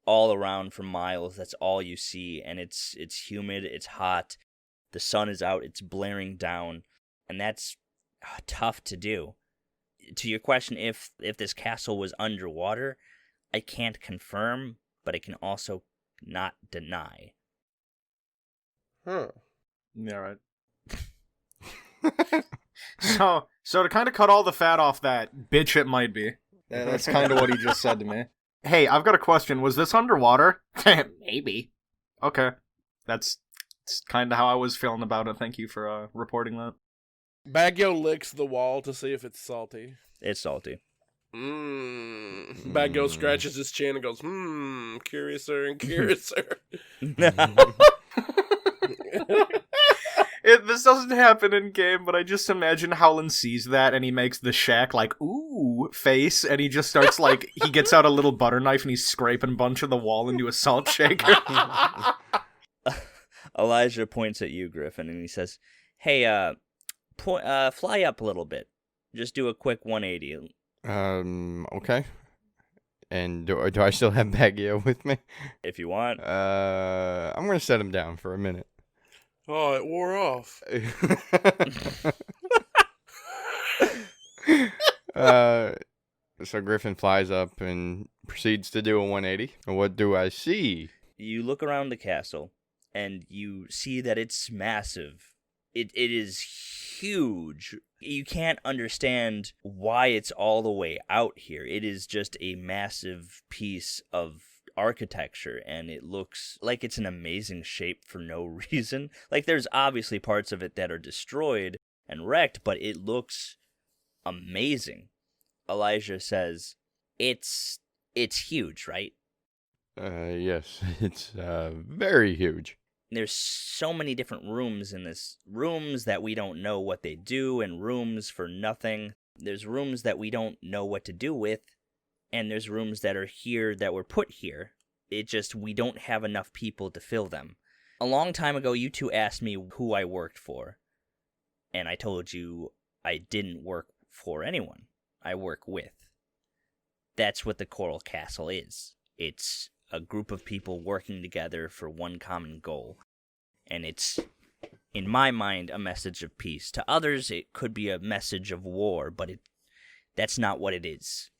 all around for miles. That's all you see, and it's humid, it's hot, the sun is out, it's blaring down, and that's tough to do. To your question, if this castle was underwater, I can't confirm, but I can also not deny. Huh. Yeah, right. So to kind of cut all the fat off that bitch it might be. Yeah, that's kind of what he just said to me. Hey, I've got a question. Was this underwater? Maybe. Okay. That's kind of how I was feeling about it. Thank you for reporting that. Bagyo licks the wall to see if it's salty. It's salty. Bagyo scratches his chin and goes, curiouser and curiouser. This doesn't happen in game, but I just imagine Howland sees that and he makes the shack like, ooh, face, and he just starts like, he gets out a little butter knife and he's scraping a bunch of the wall into a salt shaker. Elijah points at you, Griffin, and he says, hey, fly up a little bit. Just do a quick 180. Okay. And do I still have Bagyo with me? If you want. I'm gonna set him down for a minute. Oh, it wore off. So Griffin flies up and proceeds to do a 180. What do I see? You look around the castle, and you see that it's massive. It is huge. You can't understand why it's all the way out here. It is just a massive piece of architecture, and it looks like it's an amazing shape for no reason. Like, there's obviously parts of it that are destroyed and wrecked, but it looks amazing. Elijah says, it's huge, right? Yes, it's very huge. There's so many different rooms in this. Rooms that we don't know what they do, and rooms for nothing. There's rooms that we don't know what to do with, and there's rooms that are here that were put here. It just, we don't have enough people to fill them. A long time ago, you two asked me who I worked for, and I told you I didn't work for anyone. I work with. That's what the Coral Castle is. It's a group of people working together for one common goal. And it's, in my mind, a message of peace. To others, it could be a message of war, but that's not what it is.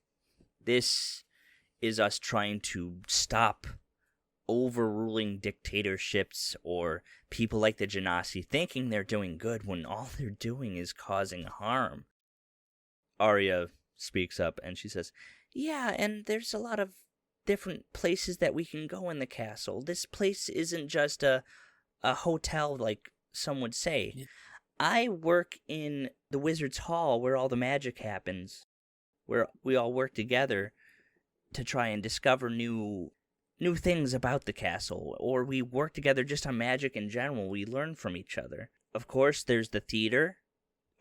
This is us trying to stop overruling dictatorships or people like the Genasi thinking they're doing good when all they're doing is causing harm. Arya speaks up and she says, yeah, and there's a lot of different places that we can go in the castle. This place isn't just a hotel like some would say. Yeah. I work in the Wizard's Hall where all the magic happens, where we all work together to try and discover new things about the castle, or we work together just on magic in general. We learn from each other. Of course, there's the theater.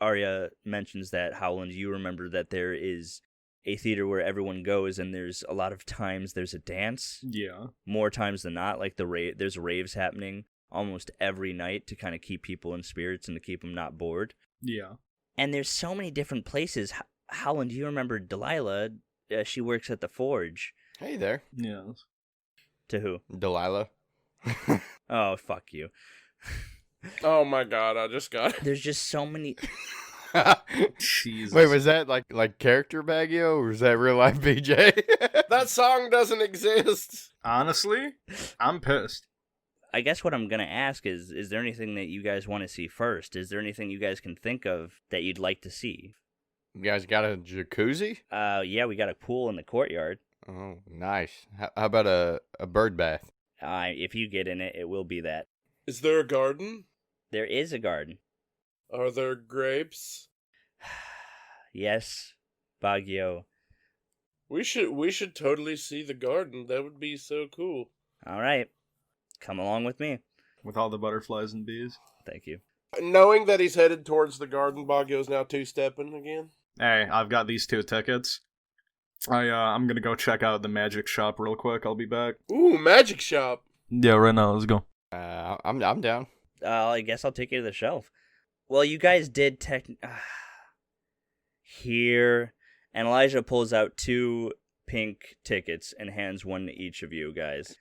Arya mentions that, Howland, you remember that there is a theater where everyone goes, and there's a lot of times there's a dance. Yeah. More times than not, like there's raves happening almost every night to kind of keep people in spirits and to keep them not bored. Yeah. And there's so many different places. Howland, do you remember Delilah? She works at the Forge. Hey there. Yes. To who? Delilah. Oh, fuck you. Oh my god, I just got it. There's just so many. Jesus. Wait, was that like character Bagyo, or was that real life BJ? That song doesn't exist. Honestly, I'm pissed. I guess what I'm gonna ask is there anything that you guys want to see first? Is there anything you guys can think of that you'd like to see? You guys got a jacuzzi? Yeah, we got a pool in the courtyard. Oh, nice. How about a bird bath? If you get in it, it will be that. Is there a garden? There is a garden. Are there grapes? Yes, Bagyo. We should totally see the garden. That would be so cool. All right, come along with me. With all the butterflies and bees. Thank you. Knowing that he's headed towards the garden, Bagyo's now two-stepping again. Hey, I've got these 2 tickets. I'm gonna go check out the magic shop real quick. I'll be back. Ooh, magic shop. Yeah, right now. Let's go. I'm down. I guess I'll take you to the shelf. Well, you guys did here, and Elijah pulls out 2 pink tickets and hands one to each of you guys.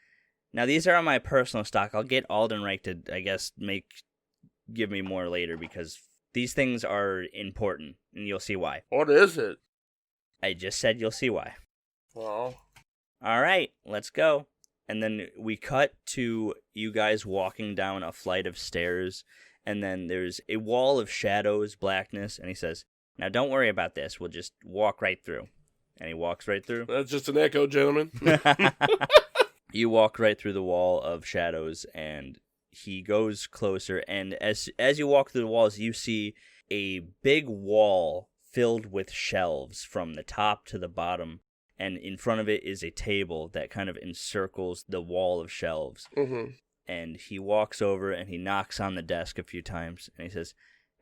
Now, these are on my personal stock. I'll get Aldenreich to, I guess, give me more later because these things are important, and you'll see why. What is it? I just said you'll see why. Oh. All right, let's go. And then we cut to you guys walking down a flight of stairs, and then there's a wall of shadows, blackness, and he says, now don't worry about this, we'll just walk right through. And he walks right through. That's just an echo, gentlemen. You walk right through the wall of shadows, and he goes closer, and as you walk through the walls, you see a big wall filled with shelves from the top to the bottom, and in front of it is a table that kind of encircles the wall of shelves. Mm-hmm. And he walks over and he knocks on the desk a few times, and he says,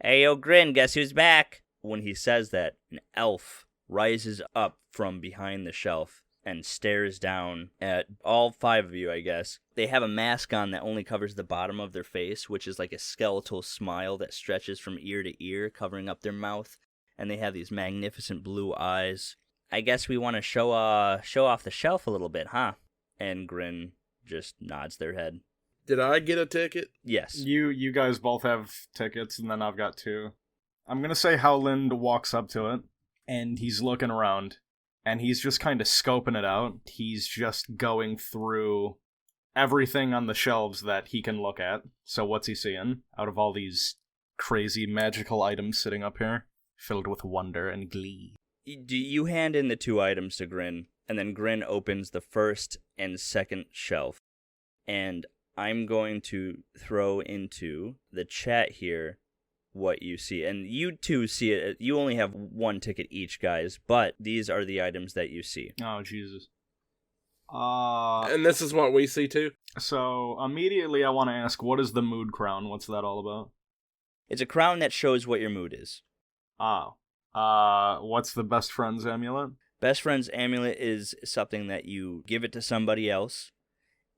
"Hey, yo, Grin, guess who's back?" When he says that, an elf rises up from behind the shelf and stares down at all 5 of you, I guess. They have a mask on that only covers the bottom of their face, which is like a skeletal smile that stretches from ear to ear, covering up their mouth. And they have these magnificent blue eyes. I guess we want to show off the shelf a little bit, huh? And Grin just nods their head. Did I get a ticket? Yes. You guys both have tickets, and then I've got 2. I'm gonna say Howland walks up to it, and he's looking around, and he's just kind of scoping it out. He's just going through everything on the shelves that he can look at. So what's he seeing out of all these crazy magical items sitting up here, filled with wonder and glee? You hand in the 2 items to Grin, and then Grin opens the first and second shelf. And I'm going to throw into the chat here what you see. And you 2 see it. You only have 1 ticket each, guys, but these are the items that you see. Oh, Jesus. And this is what we see too? So immediately I want to ask, what is the mood crown? What's that all about? It's a crown that shows what your mood is. Oh. What's the best friend's amulet? Best friend's amulet is something that you give it to somebody else,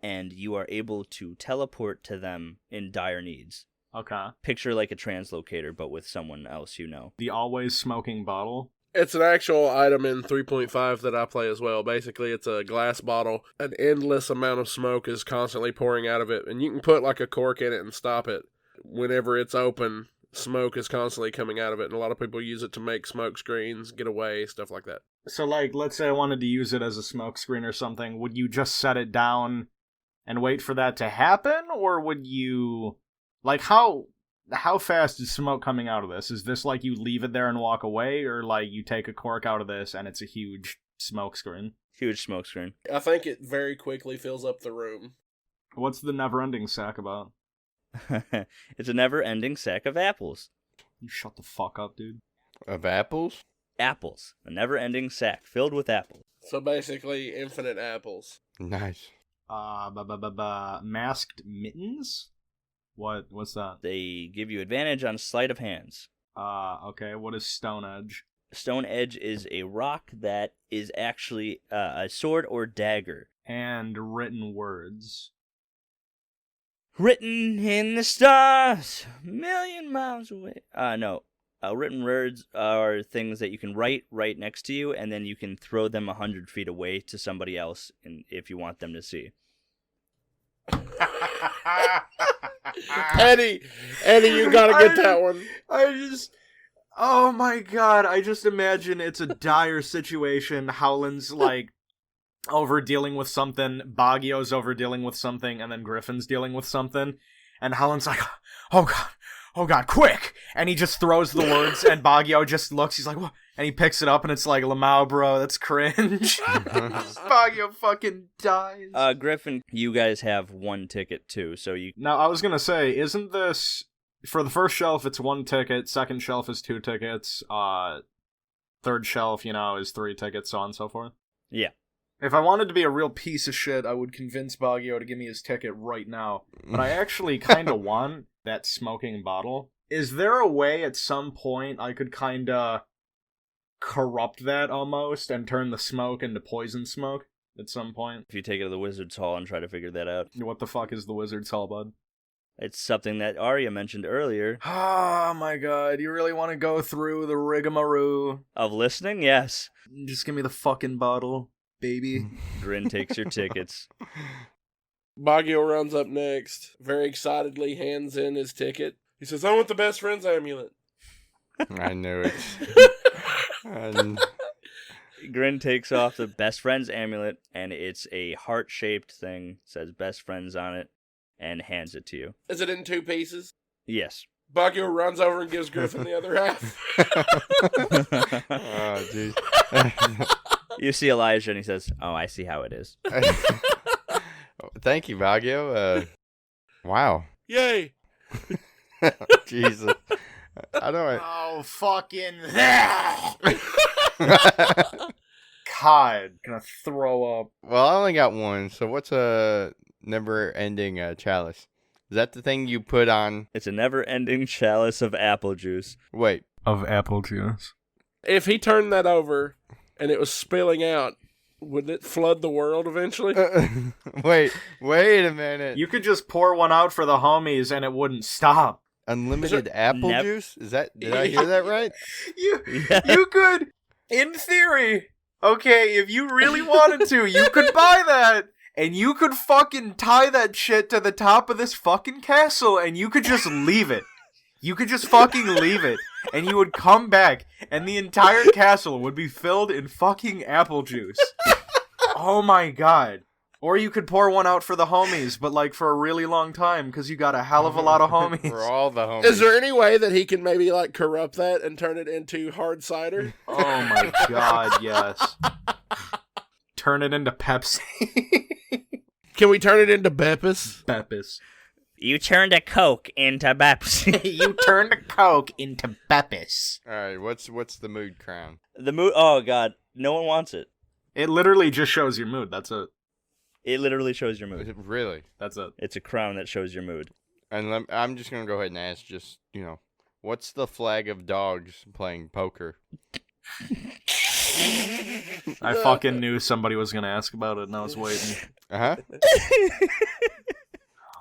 and you are able to teleport to them in dire needs. Okay. Picture like a translocator, but with someone else you know. The always smoking bottle? It's an actual item in 3.5 that I play as well. Basically, it's a glass bottle. An endless amount of smoke is constantly pouring out of it, and you can put like a cork in it and stop it. Whenever it's open, smoke is constantly coming out of it, and a lot of people use it to make smoke screens, get away, stuff like that. So, like, let's say I wanted to use it as a smoke screen or something. Would you just set it down and wait for that to happen? Or would you... Like, how fast is smoke coming out of this? Is this like you leave it there and walk away? Or, like, you take a cork out of this and it's a huge smoke screen? Huge smoke screen. I think it very quickly fills up the room. What's the never-ending sack about? It's a never-ending sack of apples. You shut the fuck up, dude. Of apples? Apples. A never-ending sack filled with apples. So basically, infinite apples. Nice. Masked mittens? What's that? They give you advantage on sleight of hands. Okay, what is Stone Edge? Stone Edge is a rock that is actually a sword or dagger. And written words. Written in the stars, a million miles away. No. Written words are things that you can write right next to you, and then you can throw them 100 feet away to somebody else if you want them to see. Eddie, you gotta get that one. Oh my god, I just imagine it's a dire situation. Howland's like over dealing with something, Bagyo's over dealing with something, and then Griffin's dealing with something, and Howland's like, oh god, quick! And he just throws the words, and Bagyo just looks, he's like, what? And he picks it up, and it's like, Lamau, bro, that's cringe. Bagyo fucking dies. Griffin, you guys have one ticket too, so you... Now, I was gonna say, isn't this... For the first shelf, it's 1 ticket, second shelf is 2 tickets, third shelf, is 3 tickets, so on and so forth? Yeah. If I wanted to be a real piece of shit, I would convince Bagyo to give me his ticket right now. But I actually kind of want that smoking bottle. Is there a way at some point I could kind of corrupt that almost and turn the smoke into poison smoke at some point? If you take it to the Wizard's Hall and try to figure that out. What the fuck is the Wizard's Hall, bud? It's something that Arya mentioned earlier. Oh my god, you really want to go through the rigmarole? Of listening? Yes. Just give me the fucking bottle, baby. Grin takes your tickets. Bagyo runs up next, very excitedly hands in his ticket. He says, I want the best friend's amulet. I knew it. And Grin takes off the best friend's amulet, and it's a heart-shaped thing, says best friends on it, and hands it to you. Is it in 2 pieces? Yes. Bagyo runs over and gives Griffin the other half. oh, jeez. You see Elijah, and he says, oh, I see how it is. Thank you, Bagyo. Wow. Yay! Jesus. How do I... Oh, fucking God, gonna throw up. Well, I only got one, so what's a never-ending chalice? Is that the thing you put on... It's a never-ending chalice of apple juice. Wait. Of apple juice. If he turned that over and it was spilling out, would it flood the world eventually? Wait a minute. You could just pour one out for the homies and it wouldn't stop. Unlimited apple juice? Did I hear that right? You could, in theory, okay, if you really wanted to, you could buy that. And you could fucking tie that shit to the top of this fucking castle and you could just leave it. You could just fucking leave it. And you would come back and the entire castle would be filled in fucking apple juice. Oh my god. Or you could pour one out for the homies, but like for a really long time because you got a hell of a lot of homies. For all the homies. Is there any way that he can maybe like corrupt that and turn it into hard cider? Oh my god, yes. Turn it into Pepsi. Can we turn it into Beppis? Beppis. You turned a Coke into Pepsi. You turned a Coke into Beppis. Alright, what's the mood crown? The mood... Oh, God. No one wants it. It literally just shows your mood. That's it. It literally shows your mood. Really? That's it. It's a crown that shows your mood. And I'm just going to go ahead and ask just, what's the flag of dogs playing poker? I fucking knew somebody was going to ask about it and I was waiting. Uh-huh.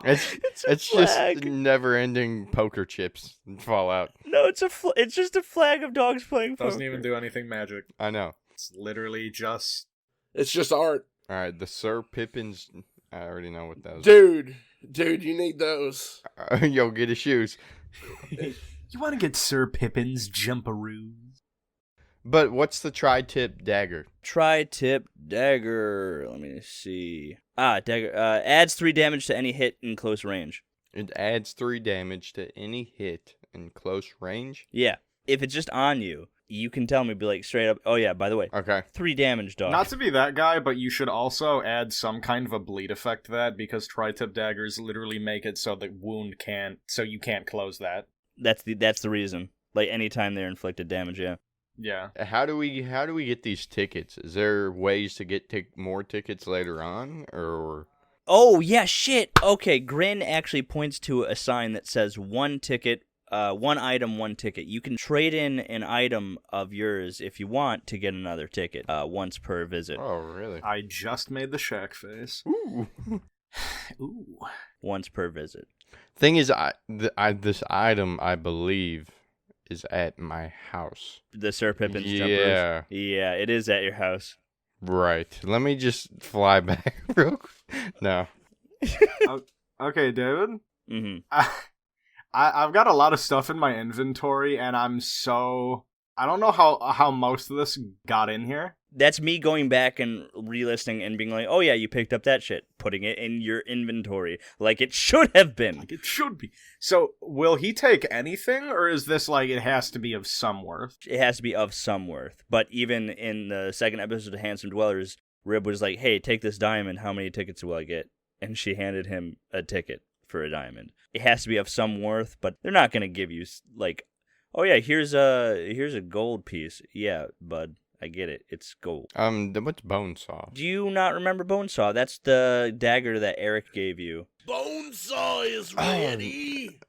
It's just never-ending poker chips and Fallout. No, it's just a flag of dogs playing poker. Doesn't even do anything magic. I know. It's literally just... It's just art. All right, the Sir Pippins. I already know what those. Dude, you need those. Yo, get his shoes. You want to get Sir Pippin's jumperoos? But what's the tri-tip dagger? Tri-tip dagger. Let me see. Dagger. Adds 3 damage to any hit in close range. It adds 3 damage to any hit in close range? Yeah. If it's just on you, you can tell me, be like, straight up, oh yeah, by the way, Okay. 3 damage, dog. Not to be that guy, but you should also add some kind of a bleed effect to that, because tri-tip daggers literally make it so the wound so you can't close that. That's the reason. Like, anytime they're inflicted damage, yeah. Yeah. How do we get these tickets? Is there ways to get more tickets later on, or? Oh, yeah, shit. Okay, Grin actually points to a sign that says 1 ticket, 1 item, 1 ticket. You can trade in an item of yours if you want to get another ticket, once per visit. Oh, really? I just made the Shaq face. Ooh. Ooh. Once per visit. Thing is, this item, I believe, is at my house. The Sir Pippin's Yeah. jumpers? Yeah, it is at your house. Right. Let me just fly back real quick. No. Okay, David. Mm-hmm. I've got a lot of stuff in my inventory, and I don't know how most of this got in here. That's me going back and re-listening and being like, oh yeah, you picked up that shit. Putting it in your inventory like it should have been. Like it should be. So, will he take anything, or is this like it has to be of some worth? It has to be of some worth. But even in the second episode of Handsome Dwellers, Rib was like, hey, take this diamond. How many tickets will I get? And she handed him a ticket for a diamond. It has to be of some worth, but they're not going to give you, like, oh yeah, here's a gold piece. Yeah, bud. I get it. It's gold. What's Bonesaw? Do you not remember Bonesaw? That's the dagger that Eric gave you. Bonesaw is ready.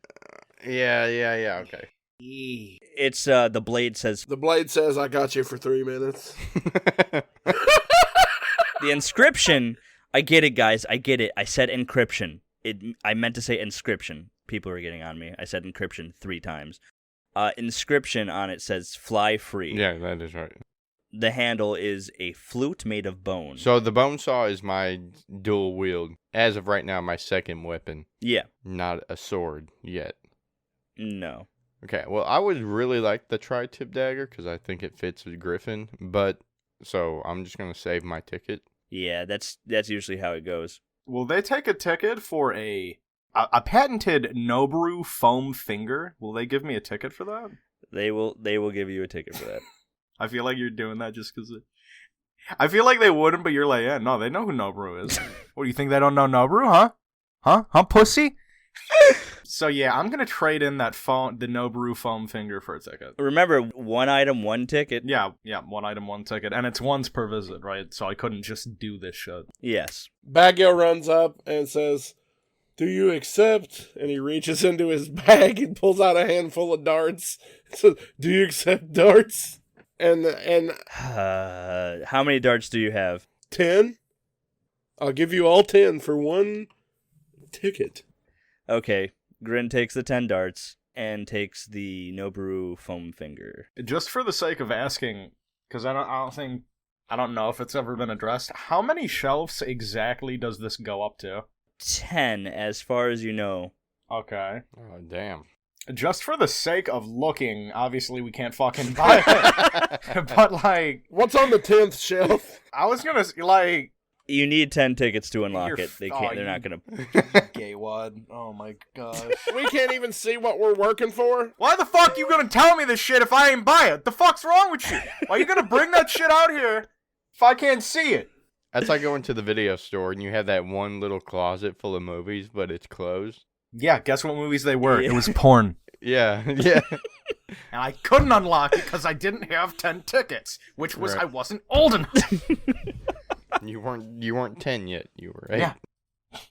Yeah, okay. It's, the blade says... The blade says, I got you for 3 minutes. The inscription... I get it, guys. I get it. I said encryption. I meant to say inscription. People are getting on me. I said encryption 3 times. Inscription on it says fly free. Yeah, that is right. The handle is a flute made of bone. So the Bonesaw is my dual wield. As of right now, my second weapon. Yeah. Not a sword yet. No. Okay, well, I would really like the tri-tip dagger because I think it fits with Griffin. But, so I'm just going to save my ticket. Yeah, that's usually how it goes. Will they take a ticket for a patented Noboru foam finger? Will they give me a ticket for that? They will give you a ticket for that. I feel like you're doing that just because I feel like they wouldn't, but you're like, yeah, no, they know who Noboru is. What, do you think they don't know Noboru, huh? Huh, pussy? So yeah, I'm gonna trade in the Noboru foam finger for a ticket. Remember, 1 item, 1 ticket? Yeah, 1 item, 1 ticket, and it's once per visit, right? So I couldn't just do this shit. Yes. Bagyo runs up and says, do you accept? And he reaches into his bag and pulls out a handful of darts. So, do you accept darts? And how many darts do you have? 10? I'll give you all 10 for 1 ticket. Okay. Grin takes the 10 darts and takes the Noboru foam finger. Just for the sake of asking, because I don't know if it's ever been addressed, how many shelves exactly does this go up to? 10, as far as you know. Okay. Oh, damn. Just for the sake of looking, obviously we can't fucking buy it. But, like... What's on the 10th shelf? I was gonna, like... You need 10 tickets to unlock it. They can't. Oh, They're not gonna... Gay wad. Oh my gosh. We can't even see what we're working for? Why the fuck you gonna tell me this shit if I ain't buy it? The fuck's wrong with you? Why you gonna bring that shit out here if I can't see it? That's like going to the video store and you have that one little closet full of movies, but it's closed. Yeah, guess what movies they were? Yeah. It was porn. Yeah. And I couldn't unlock it because I didn't have 10 tickets, which was Right. I wasn't old enough. You weren't 10 yet. You were 8. Yeah.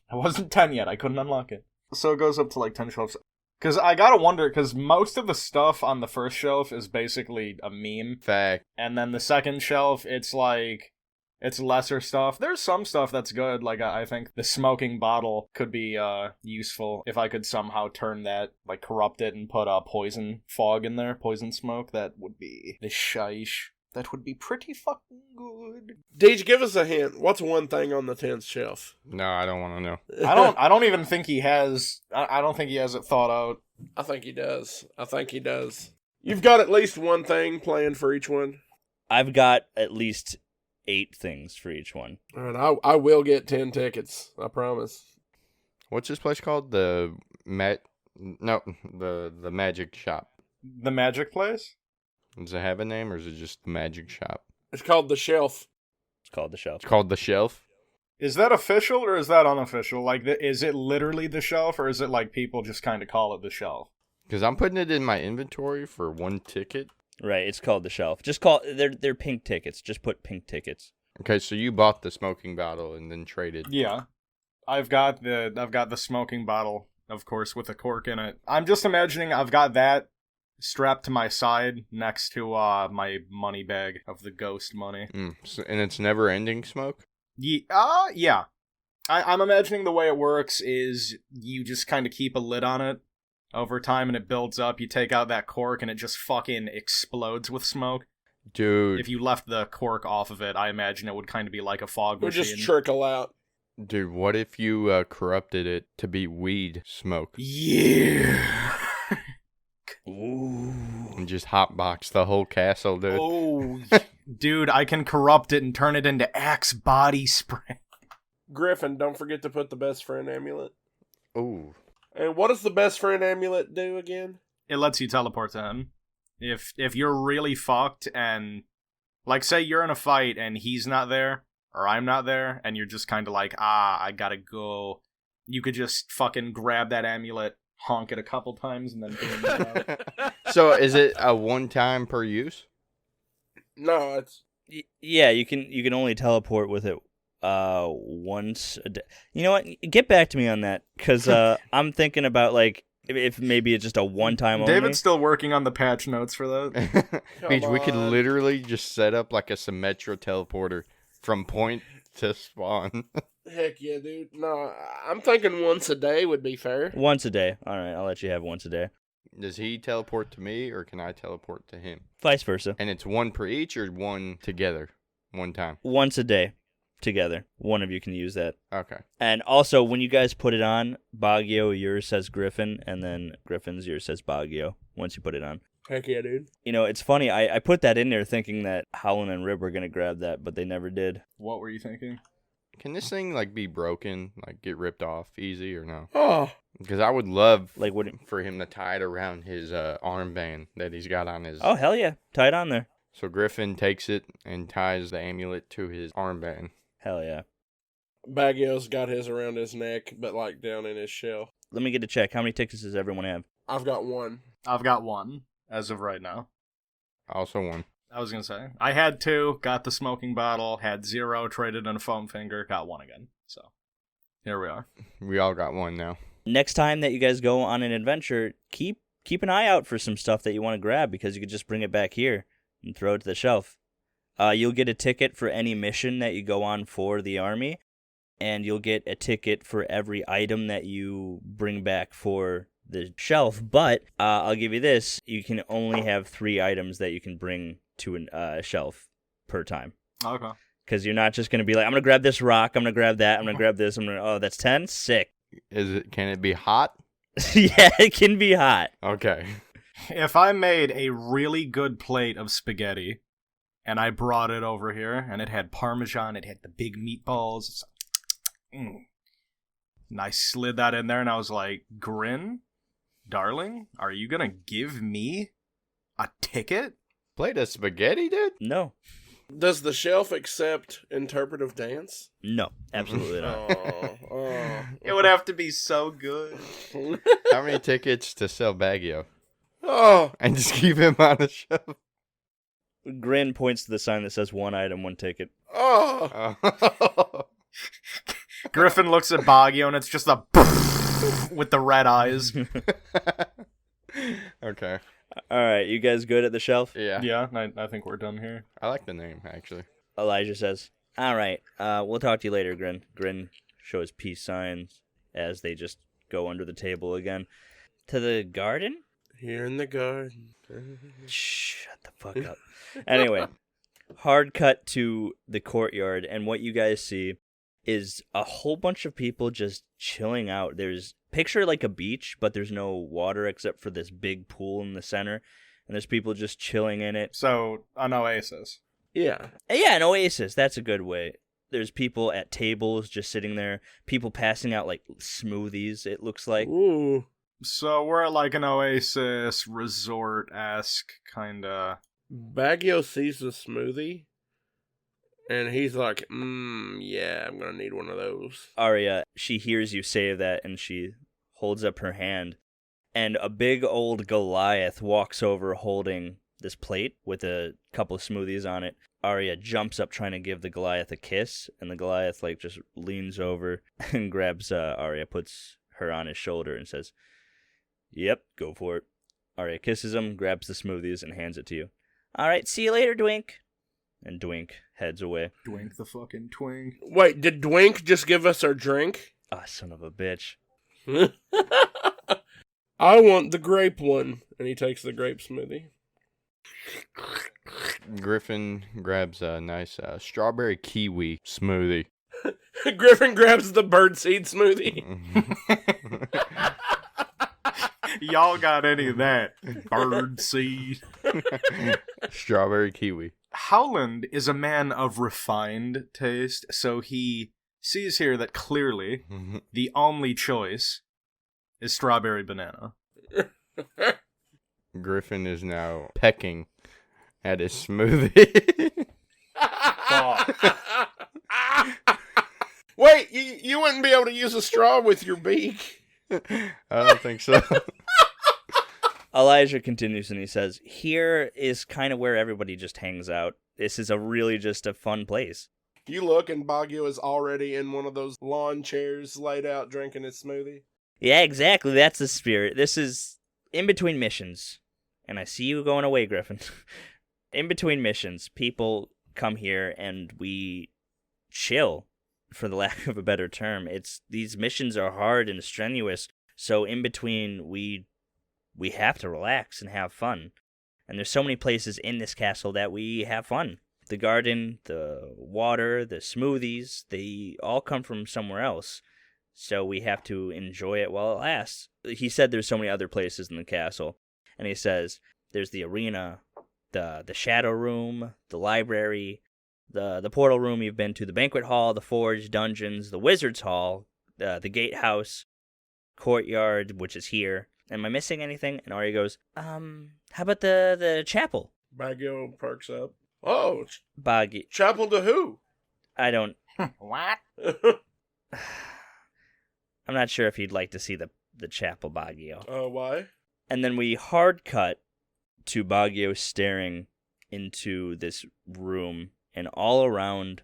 I wasn't 10 yet. I couldn't unlock it. So it goes up to like 10 shelves. Because I gotta wonder, because most of the stuff on the first shelf is basically a meme. Fact. And then the second shelf, it's like... It's lesser stuff. There's some stuff that's good. Like, I think the smoking bottle could be useful if I could somehow turn that, like, corrupt it and put a poison fog in there. Poison smoke. That would be the shish. That would be pretty fucking good. Deej, give us a hint. What's one thing on the 10th shelf? No, I don't want to know. I don't even think he has... I don't think he has it thought out. I think he does. You've got at least one thing planned for each one. I've got at least 8 things for each one. All right, I will get 10 tickets. I promise. What's this place called? The Magic Shop. The magic place? Does it have a name or is it just the Magic Shop? It's called The Shelf. It's called the shelf. It's called The Shelf? Is that official or is that unofficial? Like, is it literally the shelf or is it like people just kind of call it the shelf? Because I'm putting it in my inventory for 1 ticket. Right, it's called the shelf. Just call they're pink tickets. Just put pink tickets. Okay, so you bought the smoking bottle and then traded. Yeah. I've got the smoking bottle, of course, with a cork in it. I'm just imagining I've got that strapped to my side next to my money bag of the ghost money. And it's never-ending smoke? Yeah. I'm imagining the way it works is you just kind of keep a lid on it over time and it builds up. You take out that cork and it just fucking explodes with smoke. Dude. If you left the cork off of it, I imagine it would kind of be like a fog It would machine. just trickle out. Dude, what if you corrupted it to be weed smoke Yeah. Ooh. and just hotbox the whole castle, dude? Oh, dude, I can corrupt it and turn it into Axe body spray. Griffin, don't forget to put the best friend amulet. Ooh. And what does the best friend amulet do again? It lets you teleport to him. If you're really fucked and, like, say you're in a fight and he's not there, or I'm not there, and you're just kind of like, I gotta go, you could just fucking grab that amulet, honk it a couple times, and then boom, it's out. So is it a one-time per use? No, it's Yeah, you can only teleport with it once a day. You know what? Get back to me on that, because I'm thinking about, like, if maybe it's just a one-time only. David's still working on the patch notes for that. Beach, we could on. literally just set up like a Symmetra teleporter from point to spawn. heck yeah, dude. No, I'm thinking once a day would be fair. Once a day. All right, I'll let you have once a day. Does he teleport to me or can I teleport to him? Vice versa. And it's one per each or one together? One time. Once a day together. One of you can use that. Okay. And also, when you guys put it on, Bagyo, yours says Griffin, and then Griffin's, yours says Bagyo, once you put it on. Heck yeah, dude. You know, it's funny, I put that in there thinking that Howland and Rib were going to grab that, but they never did. What were you thinking? Can this thing like be broken, like get ripped off easy or no? Oh, Because I would love Like, what? for him to tie it around his armband that he's got on his. Oh, hell yeah. Tie it on there. So Griffin takes it and ties the amulet to his armband. Hell yeah. Bagyo's got his around his neck, but like down in his shell. Let me get a check. How many tickets does everyone have? I've got one. I've got one, as of right now. Also one. I was gonna say, I had 2, got the smoking bottle, had 0, traded in a foam finger, got 1 again. So, here we are. We all got one now. Next time that you guys go on an adventure, keep an eye out for some stuff that you want to grab, because you could just bring it back here and throw it to the shelf. You'll get a ticket for any mission that you go on for the army, and you'll get a ticket for every item that you bring back for the shelf. But I'll give you this: you can only have 3 items that you can bring to a shelf per time. Okay. Because you're not just going to be like, I'm going to grab this rock, I'm going to grab that, I'm going to grab this, oh, that's 10? Sick. Can it be hot? Yeah, it can be hot. Okay. If I made a really good plate of spaghetti, and I brought it over here, and it had Parmesan, it had the big meatballs, and I slid that in there, and I was like, Grin, darling, are you gonna give me a ticket? Plate of spaghetti, dude? No. Does the shelf accept interpretive dance? No, absolutely not. Oh. It would have to be so good. How many tickets to sell Bagyo? Oh. And just keep him on the shelf. Grin points to the sign that says 1 item, 1 ticket. Oh. Oh. Griffin looks at Bagyo, and it's just a with the red eyes. Okay. All right, you guys good at the shelf? Yeah. Yeah, I think we're done here. I like the name, actually. Elijah says, all right, we'll talk to you later, Grin. Grin shows peace signs as they just go under the table again. To the garden? Here in the garden. Shut the fuck up. Anyway, hard cut to the courtyard, and what you guys see is a whole bunch of people just chilling out. Picture like a beach, but there's no water except for this big pool in the center, and there's people just chilling in it. So, an oasis. Yeah. Yeah, an oasis. That's a good way. There's people at tables just sitting there. People passing out like smoothies, it looks like. Ooh. So we're at like an oasis resort-esque kind of. Bagyo sees the smoothie, and he's like, yeah, I'm gonna need one of those. Arya, she hears you say that, and she holds up her hand, and a big old Goliath walks over holding this plate with a couple of smoothies on it. Arya jumps up trying to give the Goliath a kiss, and the Goliath like just leans over and grabs Arya, puts her on his shoulder, and says, "Yep, go for it." Arya kisses him, grabs the smoothies, and hands it to you. "All right, see you later, Dwink." And Dwink heads away. Dwink the fucking twink. Wait, did Dwink just give us our drink? Ah, son of a bitch. I want the grape one. And he takes the grape smoothie. Griffin grabs a nice strawberry kiwi smoothie. Griffin grabs the birdseed smoothie. Y'all got any of that bird seed? Strawberry kiwi. Howland is a man of refined taste, so he sees here that clearly the only choice is strawberry banana. Griffin is now pecking at his smoothie. Wait, you wouldn't be able to use a straw with your beak. I don't think so. Elijah continues and he says, here is kind of where everybody just hangs out. This is really just a fun place. You look and Bagyo is already in one of those lawn chairs laid out drinking his smoothie. Yeah, exactly. That's the spirit. This is in between missions. And I see you going away, Griffin. In between missions, people come here and we chill, for the lack of a better term. These missions are hard and strenuous, so in between we have to relax and have fun. And there's so many places in this castle that we have fun. The garden, the water, the smoothies, they all come from somewhere else. So we have to enjoy it while it lasts. He said there's so many other places in the castle. And he says there's the arena, the shadow room, the library, the portal room you've been to, the banquet hall, the forge, dungeons, the wizard's hall, the gatehouse, courtyard, which is here. Am I missing anything? And Arya goes, how about the chapel? Bagyo perks up. Oh, Baggy. chapel to who? I don't... What? I'm not sure if you'd like to see the chapel, Bagyo. Why? And then we hard cut to Bagyo staring into this room, and all around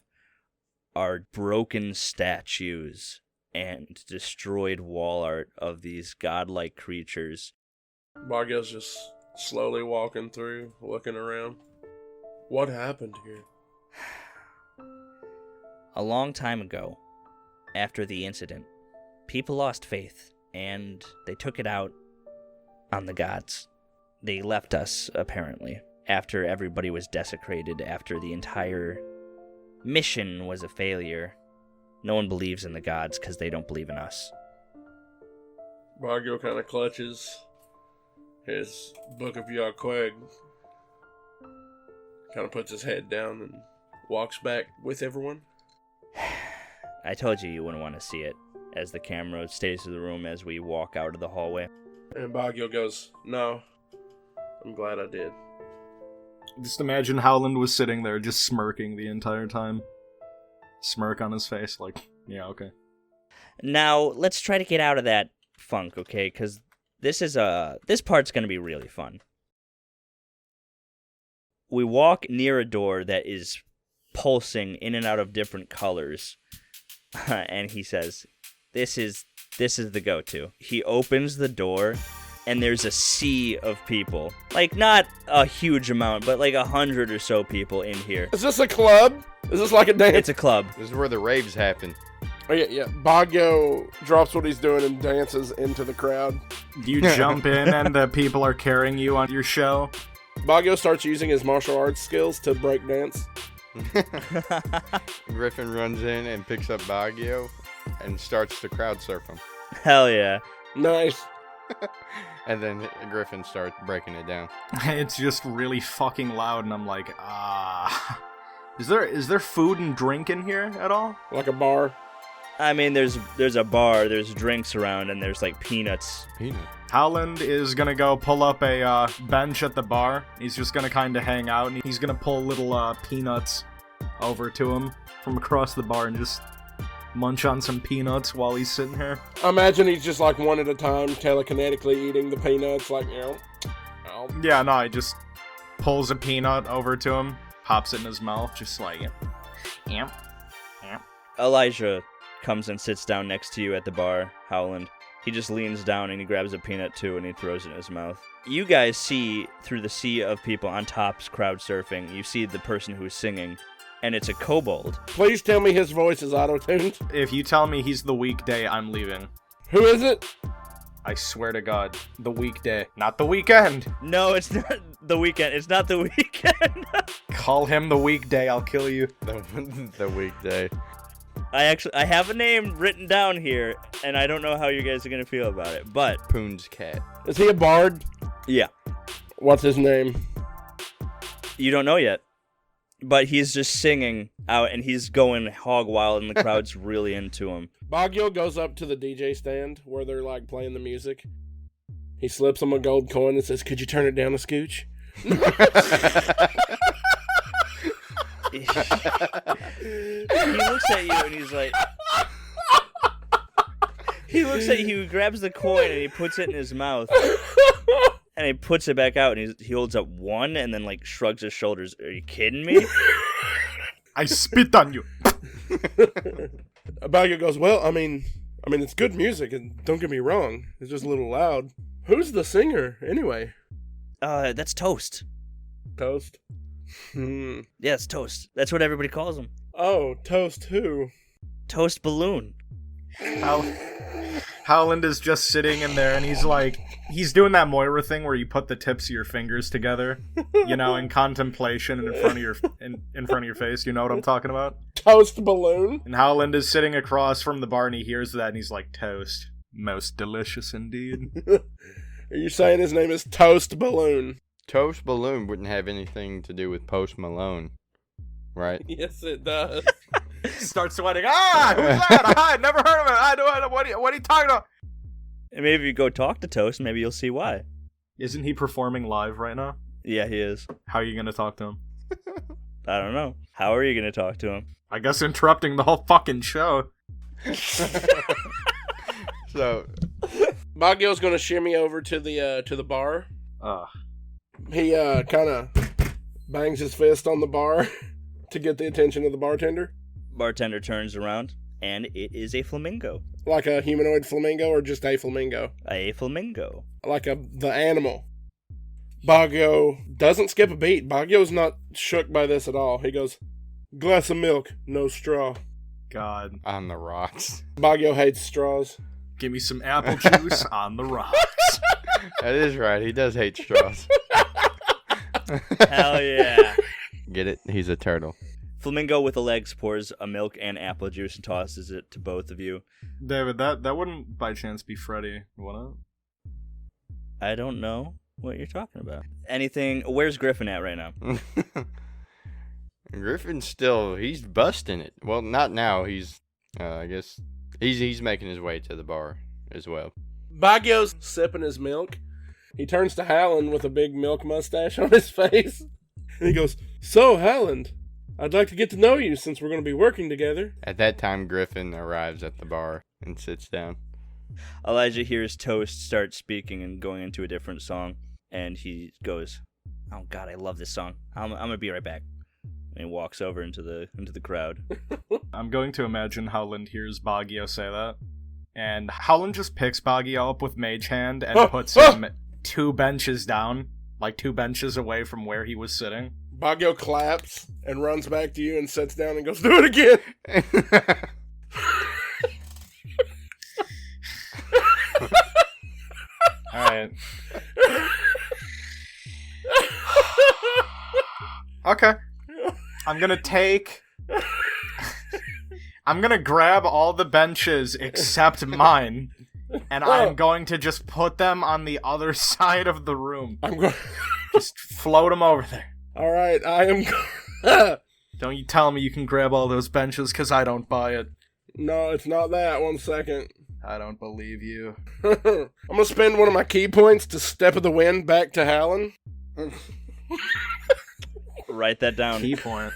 are broken statues and destroyed wall art of these godlike creatures. Bagyo's just slowly walking through, looking around. What happened here? A long time ago, after the incident, people lost faith, and they took it out on the gods. They left us, apparently, after everybody was desecrated, after the entire mission was a failure. No one believes in the gods because they don't believe in us. Bagyo kind of clutches his Book of Yahqueg, kind of puts his head down and walks back with everyone. I told you wouldn't want to see it, as the camera stays in the room as we walk out of the hallway. And Bagyo goes, no, I'm glad I did. Just imagine Howland was sitting there just smirking the entire time. Smirk on his face, like, yeah, okay. Now, let's try to get out of that funk, okay? Because this part's going to be really fun. We walk near a door that is pulsing in and out of different colors. And he says, this is the go-to. He opens the door, and there's a sea of people. Like, not a huge amount, but like 100 or so people in here. Is this a club? Is this like a dance? It's a club. This is where the raves happen. Oh, yeah. Bagyo drops what he's doing and dances into the crowd. You jump in and the people are carrying you on your show. Bagyo starts using his martial arts skills to break dance. Griffin runs in and picks up Bagyo and starts to crowd surf him. Hell yeah. Nice. And then Griffin starts breaking it down. It's just really fucking loud, and I'm like, Is there food and drink in here at all? Like a bar. I mean, there's a bar, there's drinks around, and there's like peanuts. Peanut. Howland is gonna go pull up a bench at the bar. He's just gonna kind of hang out, and he's gonna pull little peanuts over to him from across the bar and just munch on some peanuts while he's sitting here. I imagine he's just like one at a time, telekinetically eating the peanuts, like, you know. Yeah, no, he just pulls a peanut over to him, pops it in his mouth, just like, yep. Elijah comes and sits down next to you at the bar, Howland. He just leans down and he grabs a peanut too and he throws it in his mouth. You guys see through the sea of people on tops crowd surfing, you see the person who's singing, and it's a kobold. Please tell me his voice is auto-tuned. If you tell me he's the weekday, I'm leaving. Who is it? I swear to God, the weekday, not the weekend. No, it's not the weekend. It's not the weekend. Call him the weekday, I'll kill you. The weekday. I have a name written down here, and I don't know how you guys are gonna feel about it, but Poon's cat. Is he a bard? yeah, What's his name? you don't know yet. But he's just singing out, and he's going hog wild, and the crowd's really into him. Bagyo goes up to the DJ stand where they're like playing the music. He slips him a gold coin and says, "Could you turn it down a scooch?" He looks at you, and he's like... He looks at you, he grabs the coin, and he puts it in his mouth. And he puts it back out, and he holds up one, and then, like, shrugs his shoulders. Are you kidding me? I spit on you. Bagyo goes, "Well, I mean, it's good music, and don't get me wrong, it's just a little loud. Who's the singer, anyway?" That's Toast. Toast? Yeah, it's Toast. That's what everybody calls him. Oh, Toast who? Toast Balloon. Howland is just sitting in there, and he's doing that Moira thing where you put the tips of your fingers together, in contemplation and in front of your face. You know what I'm talking about? Toast Balloon? And Howland is sitting across from the bar, and he hears that, and he's like, "Toast, most delicious indeed." Are you saying his name is Toast Balloon? Toast Balloon wouldn't have anything to do with Post Malone, right? Yes, it does. Starts sweating. Who's that? I never heard of it. I know. What are you talking about? And maybe if you go talk to Toast, maybe you'll see why. Isn't he performing live right now? Yeah, he is. How are you gonna talk to him? I don't know. How are you going to talk to him? I guess interrupting the whole fucking show. So, Bagyo's gonna shimmy over to the bar. He kind of bangs his fist on the bar to get the attention of the bartender. Bartender turns around, and it is a flamingo. Like a humanoid flamingo, or just a flamingo? A flamingo. Like the animal. Bagyo doesn't skip a beat. Bagyo's not shook by this at all. He goes, "Glass of milk, no straw." God. on the rocks. Bagyo hates straws. Give me some apple juice on the rocks. That is right. He does hate straws. Hell yeah. Get it? He's a turtle. Flamingo with the legs pours a milk and apple juice and tosses it to both of you. David, that wouldn't by chance be Freddy, would it? I don't know what you're talking about. Anything? Where's Griffin at right now? Griffin's still, he's busting it. Well, not now. He's, I guess, he's making his way to the bar as well. Bagyo's sipping his milk. He turns to Howland with a big milk mustache on his face. And he goes, "So, Howland, I'd like to get to know you since we're going to be working together." At that time, Griffin arrives at the bar and sits down. Elijah hears Toast start speaking and going into a different song, and he goes, "Oh God, I love this song. I'm gonna be right back." And he walks over into the crowd. I'm going to imagine Howland hears Bagyo say that, and Howland just picks Bagyo up with Mage Hand and puts him 2 benches down, like 2 benches away from where he was sitting. Bagyo claps and runs back to you and sits down and goes, "Do it again." Alright. Okay. I'm gonna grab all the benches except mine, and I'm going to just put them on the other side of the room. Just float them over there. Alright, I am... Don't you tell me you can grab all those benches, because I don't buy it. No, it's not that. 1 second. I don't believe you. I'm gonna spend one of my key points to Step of the Wind back to Howland. Write that down. Key point.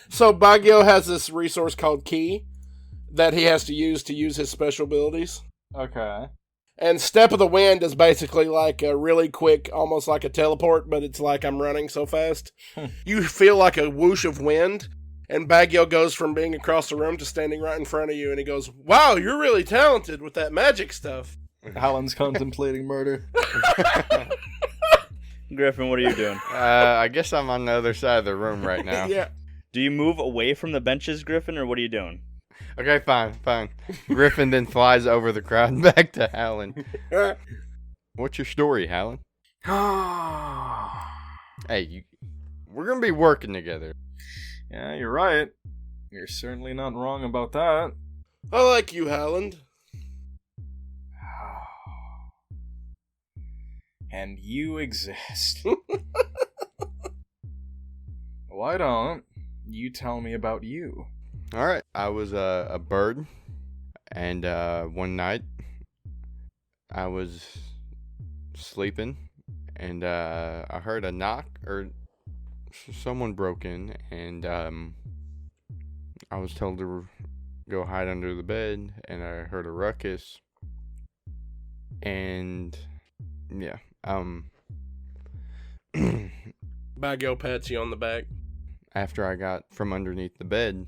So Bagyo has this resource called Key that he has to use his special abilities. Okay. And Step of the Wind is basically like a really quick, almost like a teleport, but it's like I'm running so fast. You feel like a whoosh of wind, and Bagyo goes from being across the room to standing right in front of you, and he goes, "Wow, you're really talented with that magic stuff." Howland's contemplating murder. Griffin, what are you doing? I guess I'm on the other side of the room right now. Yeah. Do you move away from the benches, Griffin, or what are you doing? Okay, fine. Griffin then flies over the crowd back to Howland. What's your story, Howland? Hey, we're going to be working together. Yeah, you're right. You're certainly not wrong about that. I like you, Howland. And you exist. Why don't you tell me about you? All right, I was a bird, and one night I was sleeping, and I heard a knock, or someone broke in, and I was told to go hide under the bed, and I heard a ruckus, and yeah, Bagyo pats you on the back. after I got from underneath the bed,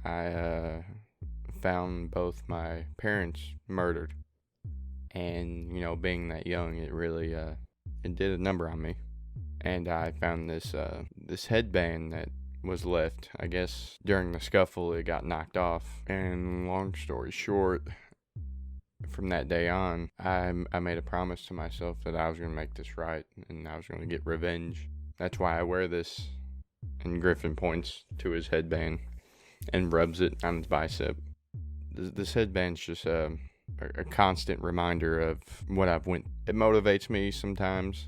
I found both my parents murdered. And, you know, being that young, it really, it did a number on me. And I found this, this headband that was left. I guess during the scuffle, it got knocked off. And long story short, from that day on, I made a promise to myself that I was going to make this right. And I was going to get revenge. That's why I wear this. And Griffin points to his headband and rubs it on his bicep. This headband's just, a constant reminder of what I've went. It motivates me sometimes,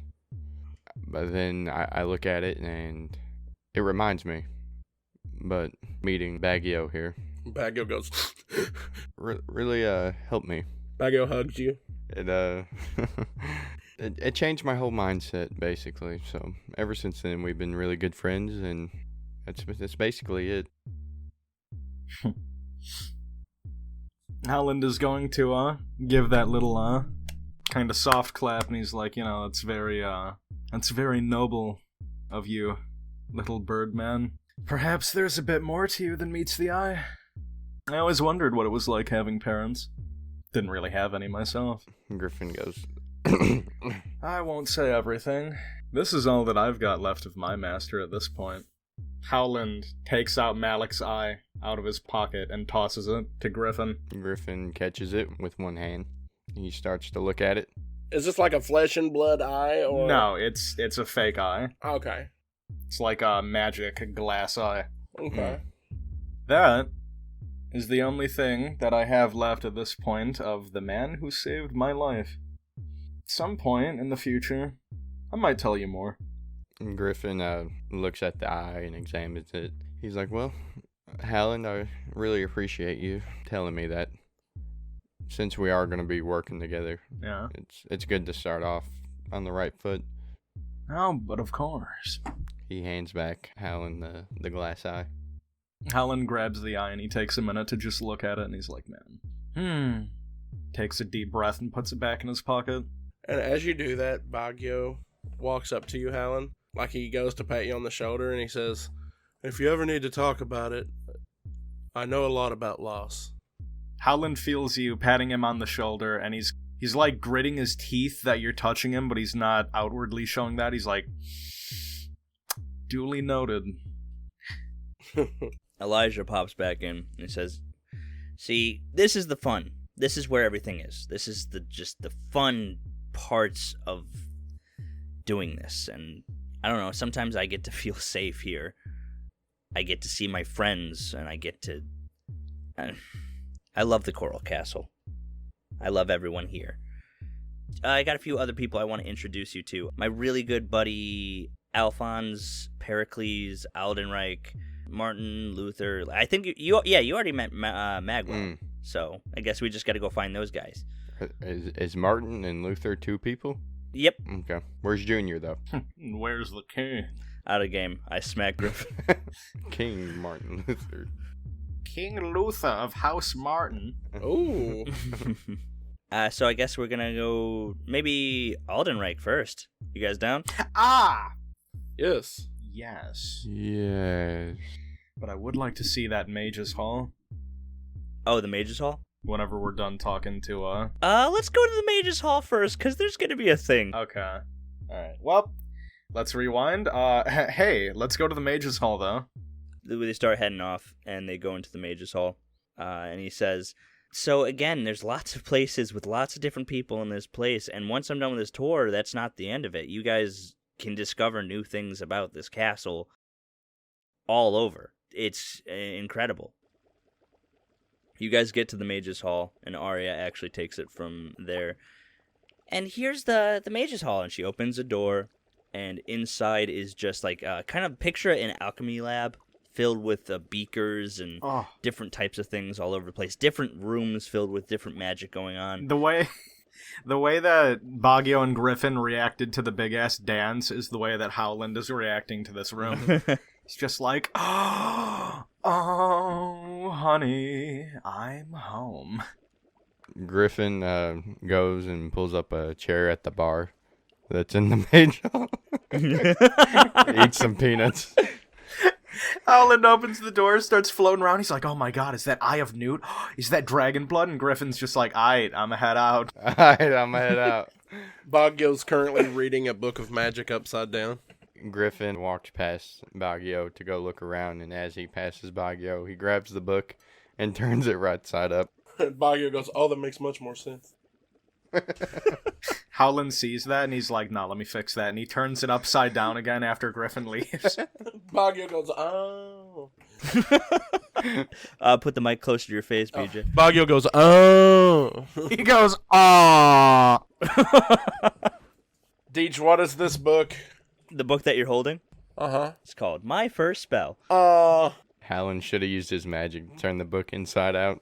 but then I look at it and it reminds me. But meeting Bagyo here Bagyo goes. really helped me. Bagyo hugs you. It it changed my whole mindset basically. So ever since then we've been really good friends, and that's basically it. Howland is going to give that little kind of soft clap, and he's like, it's very noble of you, little birdman. Perhaps there's a bit more to you than meets the eye. I always wondered what it was like having parents. Didn't really have any myself. Griffin goes, I won't say everything. This is all that I've got left of my master at this point. Howland takes out Malik's eye out of his pocket and tosses it to Griffin. Griffin catches it with one hand. He starts to look at it. Is this like a flesh and blood eye, or No, it's a fake eye. Okay. It's like a magic glass eye. Okay. That is the only thing that I have left at this point of the man who saved my life. At some point in the future, I might tell you more. And Griffin looks at the eye and examines it. He's like, well, Howland, I really appreciate you telling me that. Since we are going to be working together, Yeah. it's good to start off on the right foot. Oh, but of course. He hands back Howland the glass eye. Howland grabs the eye and he takes a minute to just look at it, and he's like, man. Takes a deep breath and puts it back in his pocket. And as you do that, Bagyo walks up to you, Howland. Like he goes to pat you on the shoulder, and he says, if you ever need to talk about it, I know a lot about loss. Howland feels you patting him on the shoulder, and he's like gritting his teeth that you're touching him, but he's not outwardly showing that. He's like, duly noted. Elijah pops back in and says, see, this is the fun. This is where everything is. This is just the fun parts of doing this. And I don't know, sometimes I get to feel safe here. I get to see my friends, and I get to... I love the Coral Castle. I love everyone here. I got a few other people I want to introduce you to. My really good buddy, Alphonse, Pericles, Aldenreich, Martin, Luther. I think you already met Magwell. So I guess we just got to go find those guys. Is Martin and Luther two people? Yep. Okay. Where's Junior, though? Where's the king? Out of game. I smack Griffin. King Martin Luther. King Luther of House Martin. Ooh. So I guess we're going to go maybe Aldenreich first. You guys down? Ah! Yes. Yes. Yes. But I would like to see that Mage's Hall Oh, the Mage's Hall? whenever we're done talking to, Let's go to the Mage's Hall first, because there's going to be a thing. Okay. Alright. Well, let's rewind. Hey, let's go to the Mage's Hall, though. They start heading off, and they go into the Mage's Hall. And he says, so again, there's lots of places with lots of different people in this place, and once I'm done with this tour, that's not the end of it. You guys can discover new things about this castle all over. It's incredible. You guys get to the Mage's Hall, and Arya actually takes it from there. And here's the Mage's Hall, and she opens a door, and inside is just like kind of picture an alchemy lab filled with beakers and different types of things all over the place. Different rooms filled with different magic going on. The way that Bagyo and Griffin reacted to the big-ass dance is the way that Howland is reacting to this room. He's just like, oh, honey, I'm home. Griffin goes and pulls up a chair at the bar that's in the Mage Hall. Eats some peanuts. Howland opens the door, starts floating around. He's like, oh my god, is that Eye of Newt? Is that dragon blood? And Griffin's just like, aight, I'ma head out. I'ma head out. Bagyo's currently reading a book of magic upside down. Griffin walks past Bagyo to go look around, and as he passes Bagyo, he grabs the book and turns it right side up. Bagyo goes, oh, that makes much more sense. Howland sees that, and he's like, nah, let me fix that. And he turns it upside down again after Griffin leaves. Bagyo goes, oh. Put the mic closer to your face, BJ. Bagyo goes, oh. He goes, aww. Deej, what is this book? The book that you're holding? Uh-huh. It's called My First Spell. Howland should have used his magic to turn the book inside out.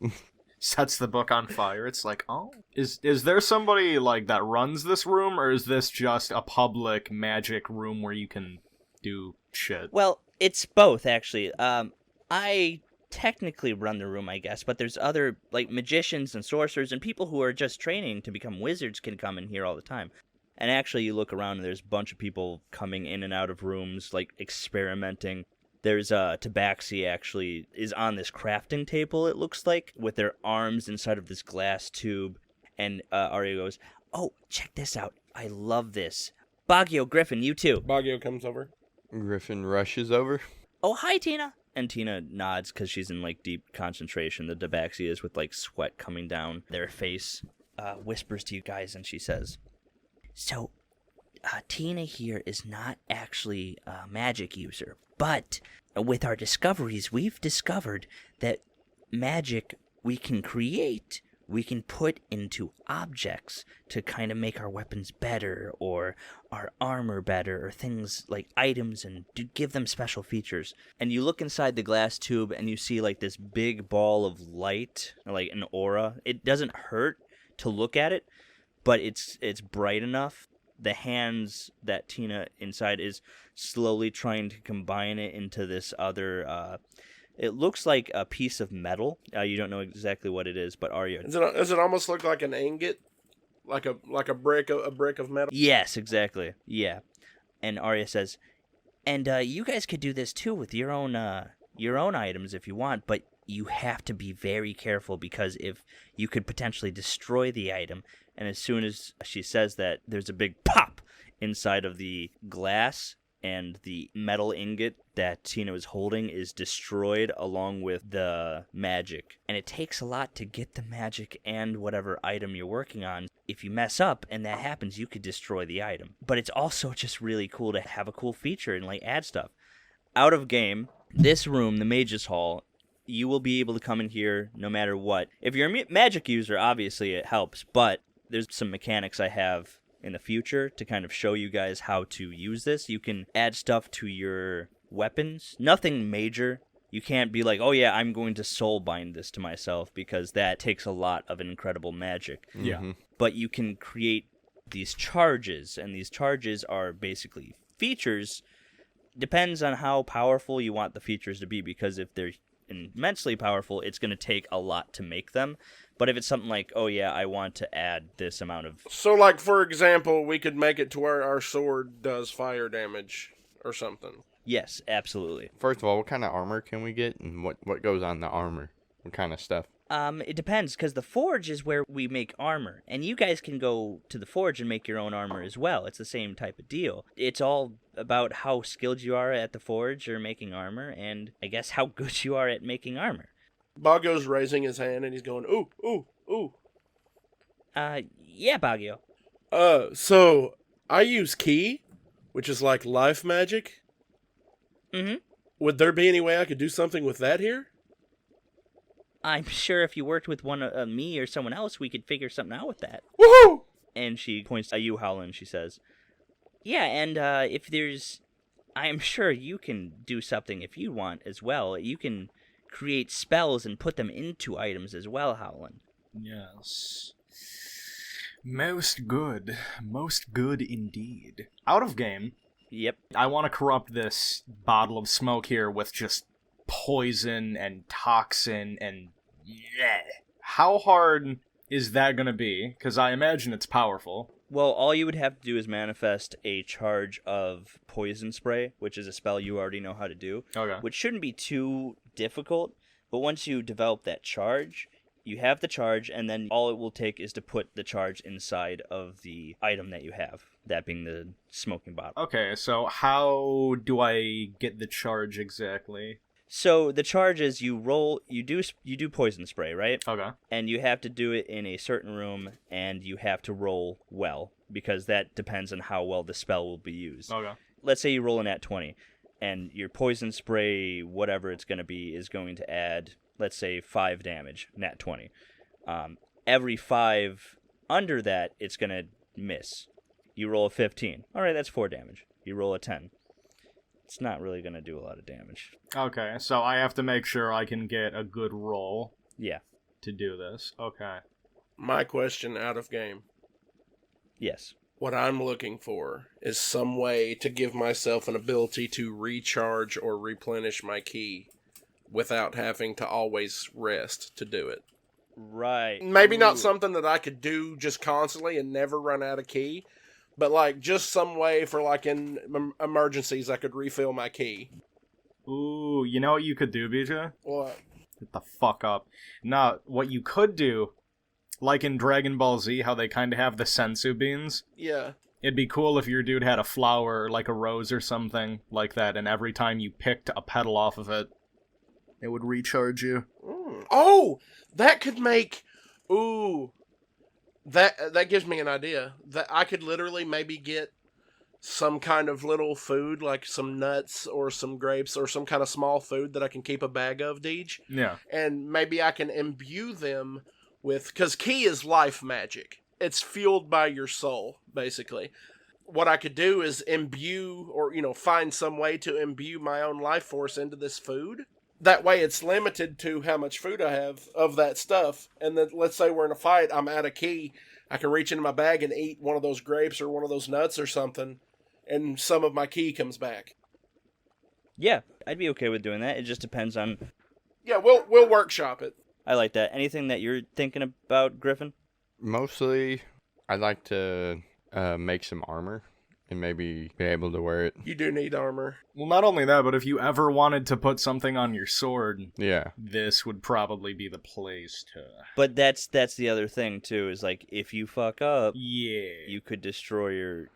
Sets the book on fire. It's like, oh, is there somebody like that runs this room, or is this just a public magic room where you can do shit? Well, it's both, actually. I technically run the room, I guess, but there's other, like, magicians and sorcerers and people who are just training to become wizards can come in here all the time. And actually, you look around and there's a bunch of people coming in and out of rooms, like, experimenting. There's Tabaxi actually is on this crafting table, it looks like, with their arms inside of this glass tube. And Arya goes, oh, check this out. I love this. Bagyo, Griffin, you too. Bagyo comes over. Griffin rushes over. Oh, hi, Tina. And Tina nods because she's in, like, deep concentration. The Tabaxi is with, like, sweat coming down their face. Whispers to you guys, and she says, so, Tina here is not actually a magic user, but with our discoveries, we've discovered that magic we can create, we can put into objects to kind of make our weapons better, or our armor better, or things like items, and to give them special features. And you look inside the glass tube, and you see like this big ball of light, like an aura. It doesn't hurt to look at it, but it's bright enough. The hands that Tina inside is slowly trying to combine it into this other, it looks like a piece of metal. You don't know exactly what it is, but Arya... Does it almost look like an ingot? Like a brick of metal? Yes, exactly. Yeah. And Arya says, and you guys could do this too with your own items if you want, but you have to be very careful because if you could potentially destroy the item. And as soon as she says that, there's a big pop inside of the glass, and the metal ingot that Tina is holding is destroyed along with the magic. And it takes a lot to get the magic and whatever item you're working on. If you mess up and that happens, you could destroy the item. But it's also just really cool to have a cool feature and like add stuff. Out of game, this room, the Mage's Hall, you will be able to come in here no matter what. If you're a magic user, obviously it helps, but there's some mechanics I have in the future to kind of show you guys how to use this. You can add stuff to your weapons. Nothing major. You can't be like, oh yeah, I'm going to soul bind this to myself, because that takes a lot of incredible magic. Yeah. But you can create these charges, and these charges are basically features. Depends on how powerful you want the features to be, because if they're immensely powerful, it's going to take a lot to make them. But if it's something like, oh yeah, I want to add this amount of... So, like, for example, we could make it to where our sword does fire damage or something. Yes, absolutely. First of all, what kind of armor can we get, and what goes on the armor? What kind of stuff? It depends, because the forge is where we make armor, and you guys can go to the forge and make your own armor as well. It's the same type of deal. It's all about how skilled you are at the forge or making armor, and I guess how good you are at making armor. Bagyo's raising his hand, and he's going, ooh, ooh, ooh. Yeah, Bagyo. So, I use Ki, which is like life magic. Mm-hmm. Would there be any way I could do something with that here? I'm sure if you worked with me or someone else, we could figure something out with that. Woohoo! And she points at you, Howland. She says, "Yeah, and if there's, I am sure you can do something if you want as well. You can create spells and put them into items as well, Howland." Yes. Most good indeed. Out of game. Yep. I want to corrupt this bottle of smoke here with just poison and toxin and how hard is that going to be? Because I imagine it's powerful. Well, all you would have to do is manifest a charge of poison spray, which is a spell you already know how to do, Okay. which shouldn't be too difficult. But once you develop that charge, you have the charge, and then all it will take is to put the charge inside of the item that you have, that being the smoking bottle. Okay, so how do I get the charge exactly? So the charge is you do poison spray, right? Okay. And you have to do it in a certain room, and you have to roll well, because that depends on how well the spell will be used. Okay. Let's say you roll an at 20, and your poison spray, whatever it's going to be, is going to add, let's say, 5 damage, nat 20. Every 5 under that, it's going to miss. You roll a 15. All right, that's 4 damage. You roll a 10. It's not really going to do a lot of damage. Okay, so I have to make sure I can get a good roll Yeah. to do this. Okay. My question out of game. Yes. What I'm looking for is some way to give myself an ability to recharge or replenish my ki without having to always rest to do it. Right. Maybe not Ooh. something that I could do just constantly and never run out of ki, but like just some way for like in emergencies I could refill my ki. Ooh, you know what you could do, BJ? What? Get the fuck up. No, what you could do, like in Dragon Ball Z, how they kind of have the sensu beans. Yeah. It'd be cool if your dude had a flower, like a rose or something like that, and every time you picked a petal off of it, it would recharge you. Oh, that could make. Ooh, that gives me an idea. That I could literally maybe get some kind of little food, like some nuts or some grapes or some kind of small food that I can keep a bag of, Deej. Yeah. And maybe I can imbue them with, because ki is life magic. It's fueled by your soul, basically. What I could do is imbue, or, find some way to imbue my own life force into this food. That way it's limited to how much food I have of that stuff. And then let's say we're in a fight, I'm out of ki. I can reach into my bag and eat one of those grapes or one of those nuts or something, and some of my ki comes back. Yeah, I'd be okay with doing that. It just depends on... Yeah, we'll workshop it. I like that. Anything that you're thinking about, Griffin? Mostly, I'd like to make some armor and maybe be able to wear it. You do need armor. Well, not only that, but if you ever wanted to put something on your sword, Yeah. this would probably be the place to... But that's the other thing, too, is like, if you fuck up, Yeah. you could destroy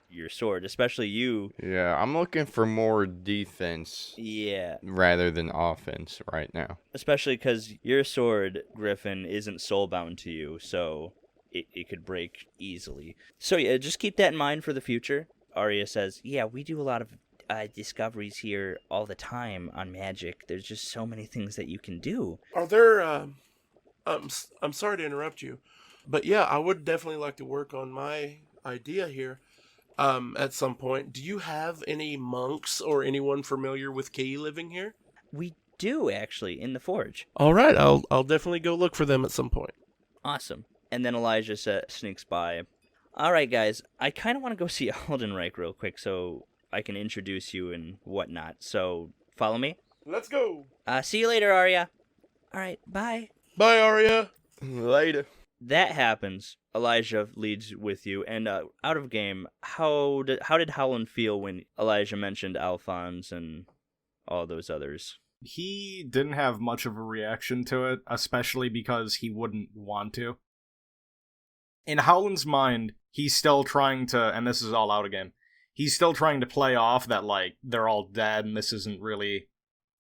your sword, especially you. Yeah, I'm looking for more defense Yeah. rather than offense right now. Especially because your sword, Griffin, isn't soulbound to you, so it could break easily. So yeah, just keep that in mind for the future. Arya says, yeah, we do a lot of discoveries here all the time on magic. There's just so many things that you can do. Are there, I'm sorry to interrupt you, but yeah, I would definitely like to work on my idea here, at some point. Do you have any monks or anyone familiar with ki living here? We do, actually, in the forge. All right, I'll definitely go look for them at some point. Awesome. And then Elijah sneaks by. All right, guys, I kind of want to go see Eldenreich real quick so I can introduce you and whatnot. So, follow me. Let's go. See you later, Arya. All right, bye. Bye, Arya. Later. That happens. Elijah leads with you, and out of game, how did Howland feel when Elijah mentioned Alphonse and all those others? He didn't have much of a reaction to it, especially because he wouldn't want to. In Howland's mind, he's still trying to, and this is all out of game, he's still trying to play off that, like, they're all dead and this isn't really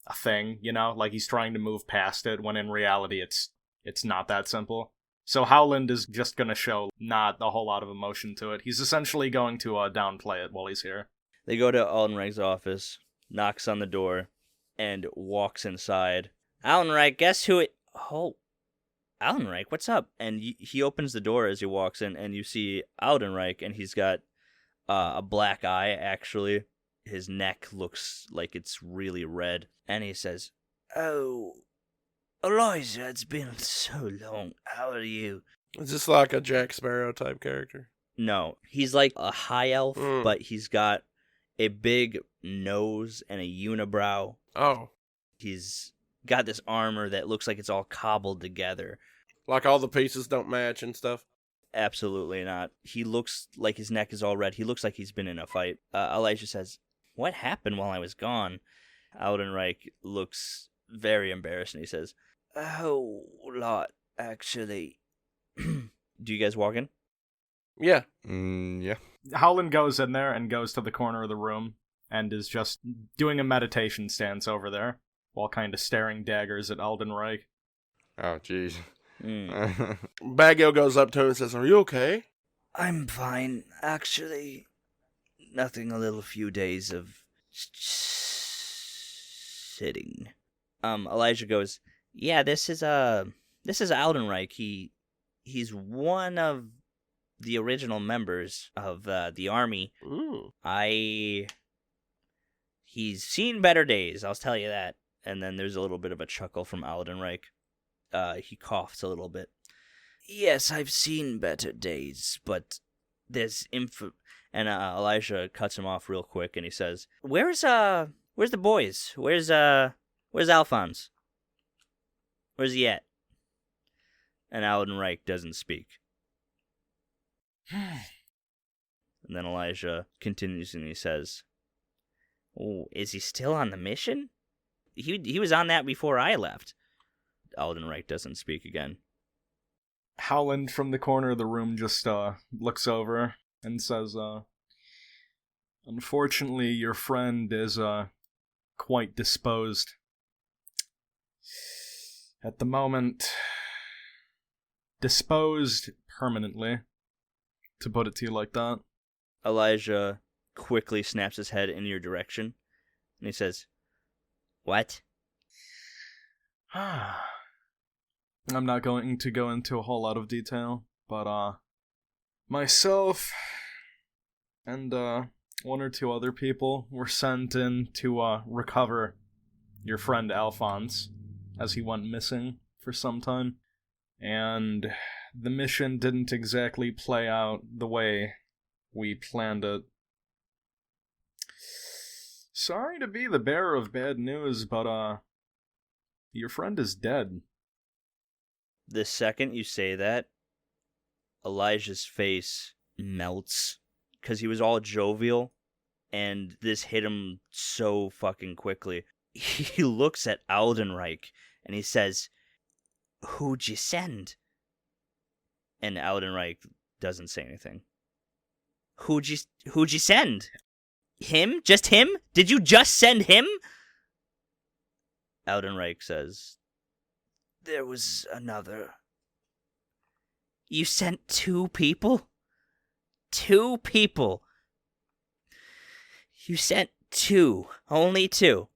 a thing, Like, he's trying to move past it, when in reality it's not that simple. So Howland is just gonna show not a whole lot of emotion to it. He's essentially going to downplay it while he's here. They go to Eldenreich's office, knocks on the door. and walks inside. Howland, guess who it... Oh, Howland, what's up? And he opens the door as he walks in, and you see Howland, and he's got a black eye, actually. His neck looks like it's really red. And he says, "Oh, Elijah, it's been so long. How are you?" Is this like a Jack Sparrow type character? No, he's like a high elf, Mm. but he's got a big nose and a unibrow. Oh, He's got this armor that looks like it's all cobbled together. like all the pieces don't match and stuff? Absolutely not. He looks like his neck is all red. He looks like he's been in a fight. Elijah says, "What happened while I was gone?" Howland looks very embarrassed, and he says, "A whole lot, actually." Do you guys walk in? Yeah. Yeah. Howland goes in there and goes to the corner of the room and is just doing a meditation stance over there while kind of staring daggers at Eldenreich. Oh, jeez. Bagyo goes up to him and says, "Are you okay?" "I'm fine, actually. Nothing, a little few days of sitting." Elijah goes, "Yeah, this is Aldenreich. He's one of the original members of the army. Ooh. He's seen better days, I'll tell you that." And then there's a little bit of a chuckle from Aldenreich. He coughs a little bit. "Yes, I've seen better days, but there's And Elijah cuts him off real quick, and he says, where's the boys? Where's Alphonse? Where's he at?" And Aldenreich doesn't speak. And then Elijah continues, and he says, "Oh, is he still on the mission? He was on that before I left." Aldenreich doesn't speak again. Howland from the corner of the room just looks over and says, "Unfortunately, your friend is quite disposed. At the moment, disposed permanently, to put it to you like that." Elijah quickly snaps his head in your direction, and he says, "What?" I'm not going to go into a whole lot of detail, but myself and one or two other people were sent in to recover your friend Alphonse, as he went missing for some time, and the mission didn't exactly play out the way we planned it. Sorry to be the bearer of bad news, but your friend is dead. The second you say that, Elijah's face melts, because he was all jovial, and this hit him so fucking quickly. He looks at Aldenreich, and he says, "Who'd you send?" And Aldenreich doesn't say anything. Who'd you send? Him? Just him? Did you just send him?" Aldenreich says, "There was another." "You sent 2 people? 2 people? You sent 2. Only 2.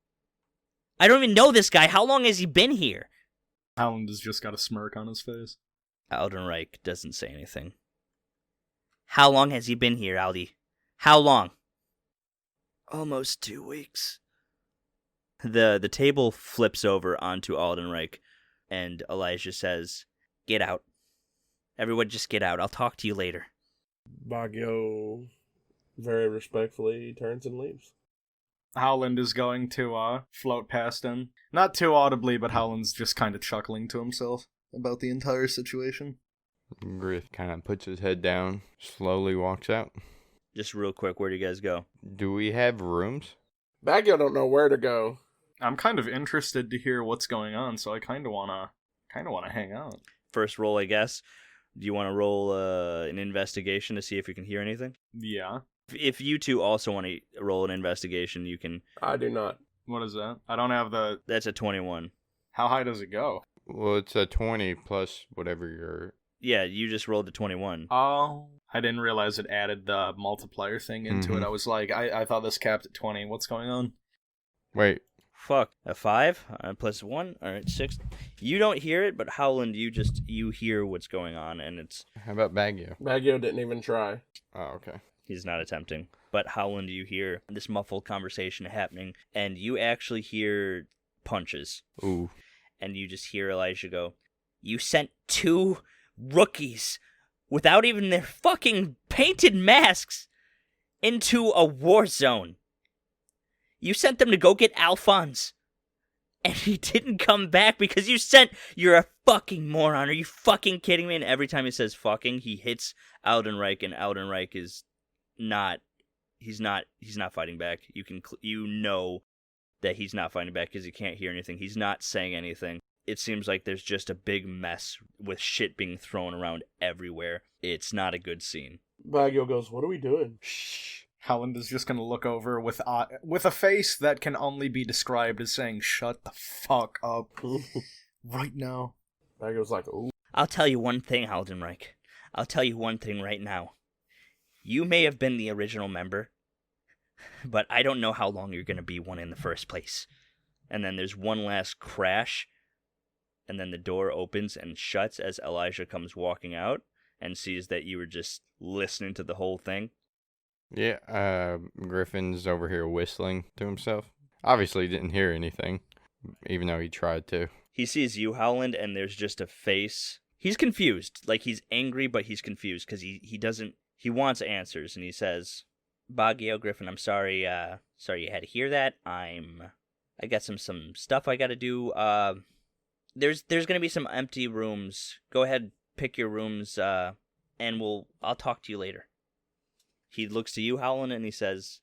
I don't even know this guy. How long has he been here?" Howland has just got a smirk on his face. Aldenreich doesn't say anything. "How long has he been here, Aldi? How long?" "Almost 2 weeks." The table flips over onto Aldenreich, and Elijah says, "Get out. Everyone just get out. I'll talk to you later." Bagyo very respectfully turns and leaves. Howland is going to float past him. Not too audibly, but Howland's just kind of chuckling to himself about the entire situation. Griff kind of puts his head down, slowly walks out. Just real quick, where do you guys go? Do we have rooms? Bagyo don't know where to go. I'm kind of interested to hear what's going on, so I kind of wanna hang out. First roll, I guess. Do you want to roll an investigation to see if you can hear anything? Yeah. If you two also want to roll an investigation, you can. I do not. What is that? I don't have the... That's a 21. How high does it go? Well, it's a 20 plus whatever your... Yeah, you just rolled a 21. Oh, I didn't realize it added the multiplier thing into it. I was like, I thought this capped at 20. What's going on? Wait, Fuck. A 5 plus 1. All right, 6. You don't hear it, but Howland, you hear what's going on, and it's... How about Bagyo? Bagyo didn't even try. Oh, okay. He's not attempting. But Howland, you hear this muffled conversation happening, and you actually hear punches. Ooh. And you just hear Elijah go, "You sent 2 rookies without even their fucking painted masks into a war zone. You sent them to go get Alphonse. And he didn't come back because you're a fucking moron. Are you fucking kidding me?" And every time he says fucking, he hits Eldenreich, and Eldenreich is not, he's not fighting back. You know that he's not fighting back because he can't hear anything. He's not saying anything. It seems like there's just a big mess with shit being thrown around everywhere. It's not a good scene. Bagyo goes, "What are we doing?" Shh. Howland is just gonna look over with a face that can only be described as saying, "Shut the fuck up right now." Bagyo's like, "Ooh." I'll tell you one thing, Eldenreich. I'll tell you one thing right now. You may have been the original member, but I don't know how long you're going to be one in the first place. And then there's one last crash, and then the door opens and shuts as Elijah comes walking out and sees that you were just listening to the whole thing. Yeah, Griffin's over here whistling to himself. Obviously he didn't hear anything, even though he tried to. He sees you, Howland, and there's just a face. He's confused. Like, he's angry, but he's confused because he wants answers, and he says, "Bagyo, Griffin, I'm sorry you had to hear that. I got some stuff I got to do. There's going to be some empty rooms. Go ahead, pick your rooms, and I'll talk to you later." He looks to you, Howland, and he says,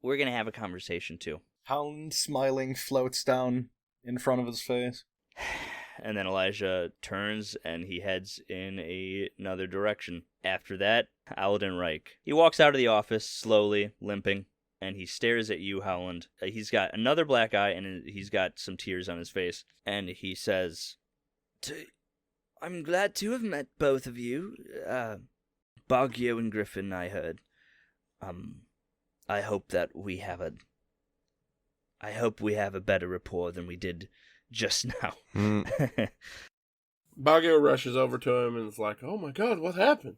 "We're going to have a conversation, too." Howland, smiling, floats down in front of his face. And then Elijah turns, and he heads in another direction. After that, Eldenreich. He walks out of the office, slowly, limping, and he stares at you, Howland. He's got another black eye, and he's got some tears on his face. And he says, "I'm glad to have met both of you. Bagyo and Griffin, I heard. I hope we have a better rapport than we did just now." Bagyo rushes over to him and is like, "Oh my god, what happened?"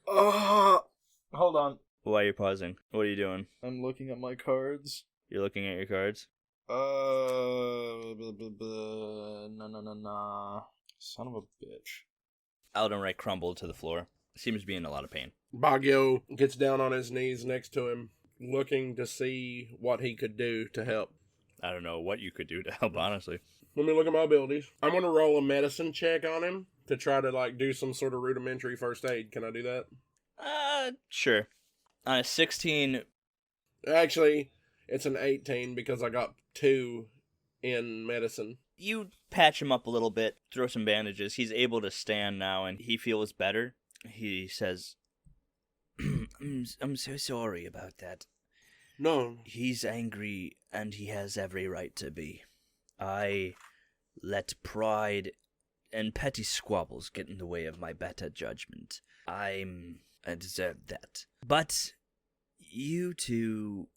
Hold on. Why are you pausing? What are you doing? I'm looking at my cards. You're looking at your cards? No. Son of a bitch. Eldenreich crumbled to the floor. Seems to be in a lot of pain. Bagyo gets down on his knees next to him, looking to see what he could do to help. I don't know what you could do to help, honestly. Let me look at my abilities. I'm going to roll a medicine check on him to try to, do some sort of rudimentary first aid. Can I do that? Sure. On a 16... Actually, it's an 18 because I got 2 in medicine. You patch him up a little bit, throw some bandages. He's able to stand now, and he feels better. He says, I'm so sorry about that. No. He's angry, and he has every right to be. I let pride and petty squabbles get in the way of my better judgment. I deserve that. But you two,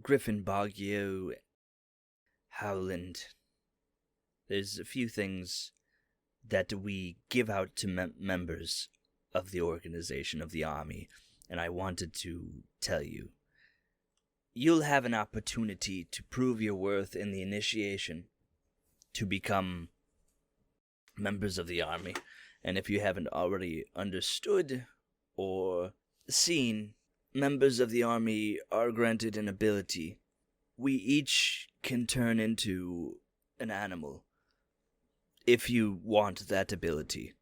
Griffin, Bagyo, Howland, there's a few things that we give out to members of the organization, of the army, and I wanted to tell you. You'll have an opportunity to prove your worth in the initiation, to become members of the army, and if you haven't already understood or seen, members of the army are granted an ability. We each can turn into an animal, if you want that ability.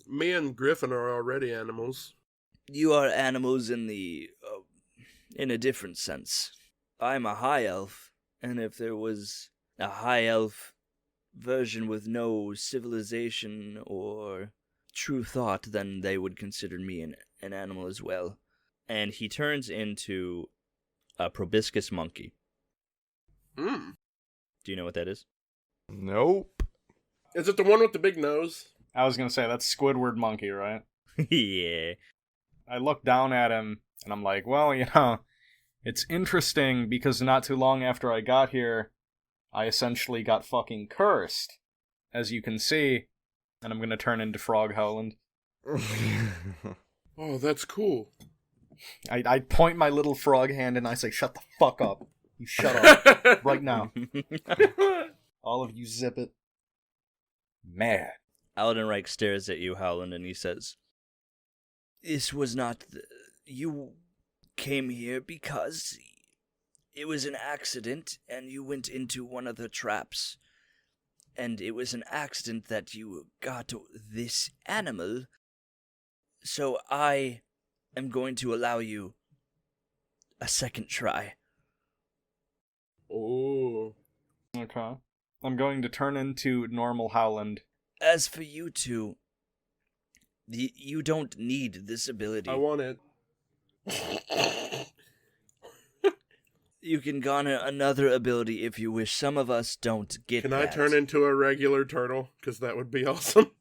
Me and Griffin are already animals. You are animals in a different sense. I'm a high elf, and if there was a high elf version with no civilization or true thought, then they would consider me an animal as well. And he turns into a proboscis monkey. Hmm. Do you know what that is? Nope. Is it the one with the big nose? I was gonna say, that's Squidward Monkey, right? Yeah. I look down at him, and I'm like, well, It's interesting because not too long after I got here, I essentially got fucking cursed, as you can see, and I'm gonna turn into Frog Howland. Oh, that's cool. I point my little frog hand and I say, shut the fuck up. You shut up. Right now. All of you zip it. Man. Aldenreich stares at you, Howland, and he says, "This was not you came here because it was an accident, and you went into one of the traps. And it was an accident that you got this animal. So I am going to allow you a second try." Oh. Okay. I'm going to turn into normal Howland. As for you two, you don't need this ability. I want it. You can garner another ability if you wish. Some of us don't get Can that. I turn into a regular turtle? Because that would be awesome.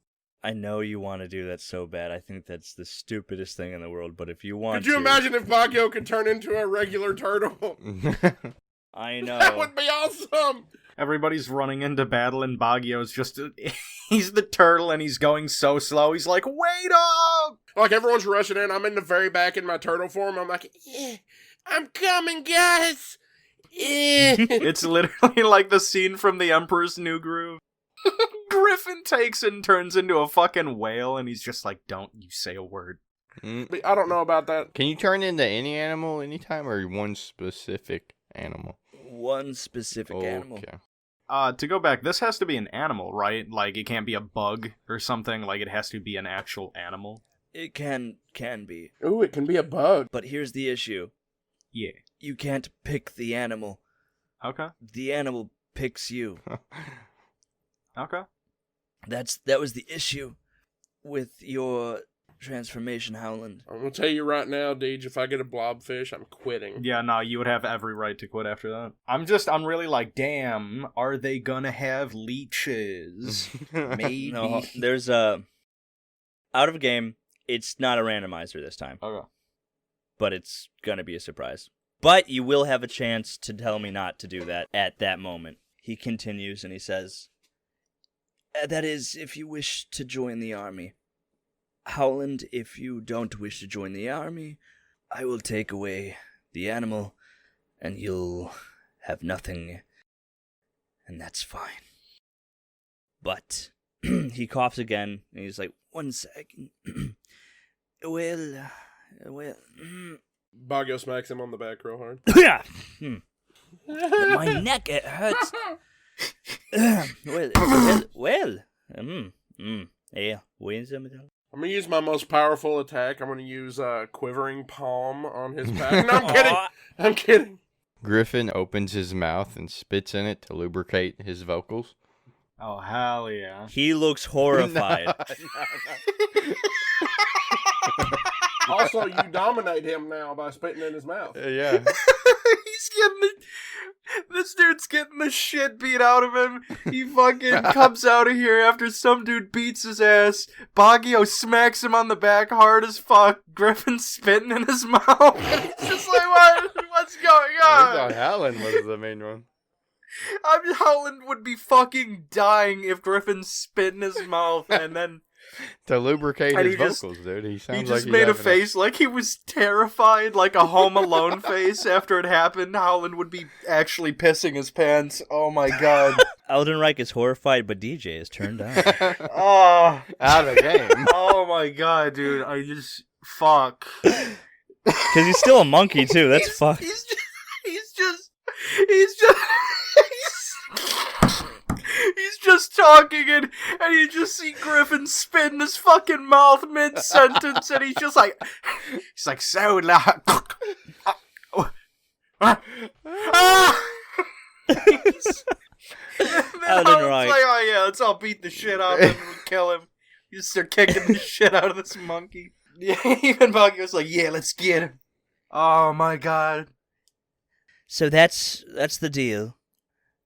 I know you want to do that so bad. I think that's the stupidest thing in the world, but if you want Could you imagine if Bagyo could turn into a regular turtle? I know. That would be awesome! Everybody's running into battle and Bagyo's just... he's the turtle and he's going so slow. He's like, wait up! Like, everyone's rushing in. I'm in the very back in my turtle form. I'm like, I'm coming, guys! It's literally like the scene from The Emperor's New Groove. Griffin takes and turns into a fucking whale and he's just like, don't you say a word. I don't know about that. Can you turn into any animal anytime or one specific animal? One specific animal. Okay. To go back, this has to be an animal, right? Like, it can't be a bug or something. Like, it has to be an actual animal. It can be. Ooh, it can be a bug. But here's the issue. Yeah. You can't pick the animal. Okay. The animal picks you. Okay. That was the issue with your transformation, Howland. I'm going to tell you right now, Deej, if I get a blobfish, I'm quitting. Yeah, no, you would have every right to quit after that. I'm really like, damn, are they gonna have leeches? Maybe. No, there's a... Out of game, it's not a randomizer this time. Okay. But it's gonna be a surprise. But you will have a chance to tell me not to do that at that moment. He continues and he says, "That is, if you wish to join the army. Howland, if you don't wish to join the army, I will take away the animal, and you'll have nothing, and that's fine." But he coughs again, and he's like, "1 second. well... Bagyo smacks him on the back real hard. My neck, it hurts. Yeah, I'm going to use my most powerful attack. I'm going to use Quivering Palm on his back. No, I'm kidding. I'm kidding. Griffin opens his mouth and spits in it to lubricate his vocals. Oh, hell yeah. He looks horrified. Also, you dominate him now by spitting in his mouth. Yeah. He's getting this dude's getting the shit beat out of him. He fucking comes out of here after some dude beats his ass. Bagyo smacks him on the back hard as fuck. Griffin's spitting in his mouth. And he's just like, what's going I on? thought Howland was the main one. Howland would be fucking dying if Griffin spit in his mouth and then... To lubricate And his he just- vocals, dude. He sounds He like just he's made a having face like he was terrified, like a Home Alone face after it happened. Howland would be actually pissing his pants. Oh my god. Eldenreich is horrified, but DJ is turned on. Oh, out of the game. oh my god, dude. I just... Fuck. Because he's still a monkey, too. That's fucked. He's just talking and you just see Griffin spit in his fucking mouth mid-sentence and he's like, so loud. Eldenreich. Like, oh yeah, let's all beat the shit out of him and kill him. You just start kicking the shit out of this monkey. Yeah, even Bagyo's like, yeah, let's get him. Oh my god. So that's the deal.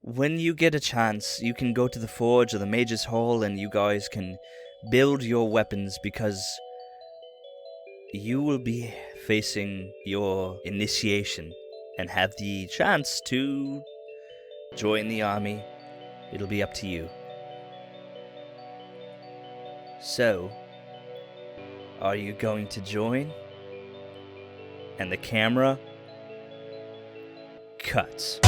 When you get a chance, you can go to the forge or the mage's hall and you guys can build your weapons because you will be facing your initiation and have the chance to join the army, it'll be up to you. So, are you going to join? And the camera cuts.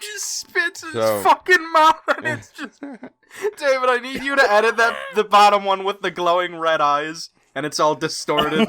Just spits in So- his fucking mouth, and it's just... David, I need you to edit the bottom one with the glowing red eyes, and it's all distorted.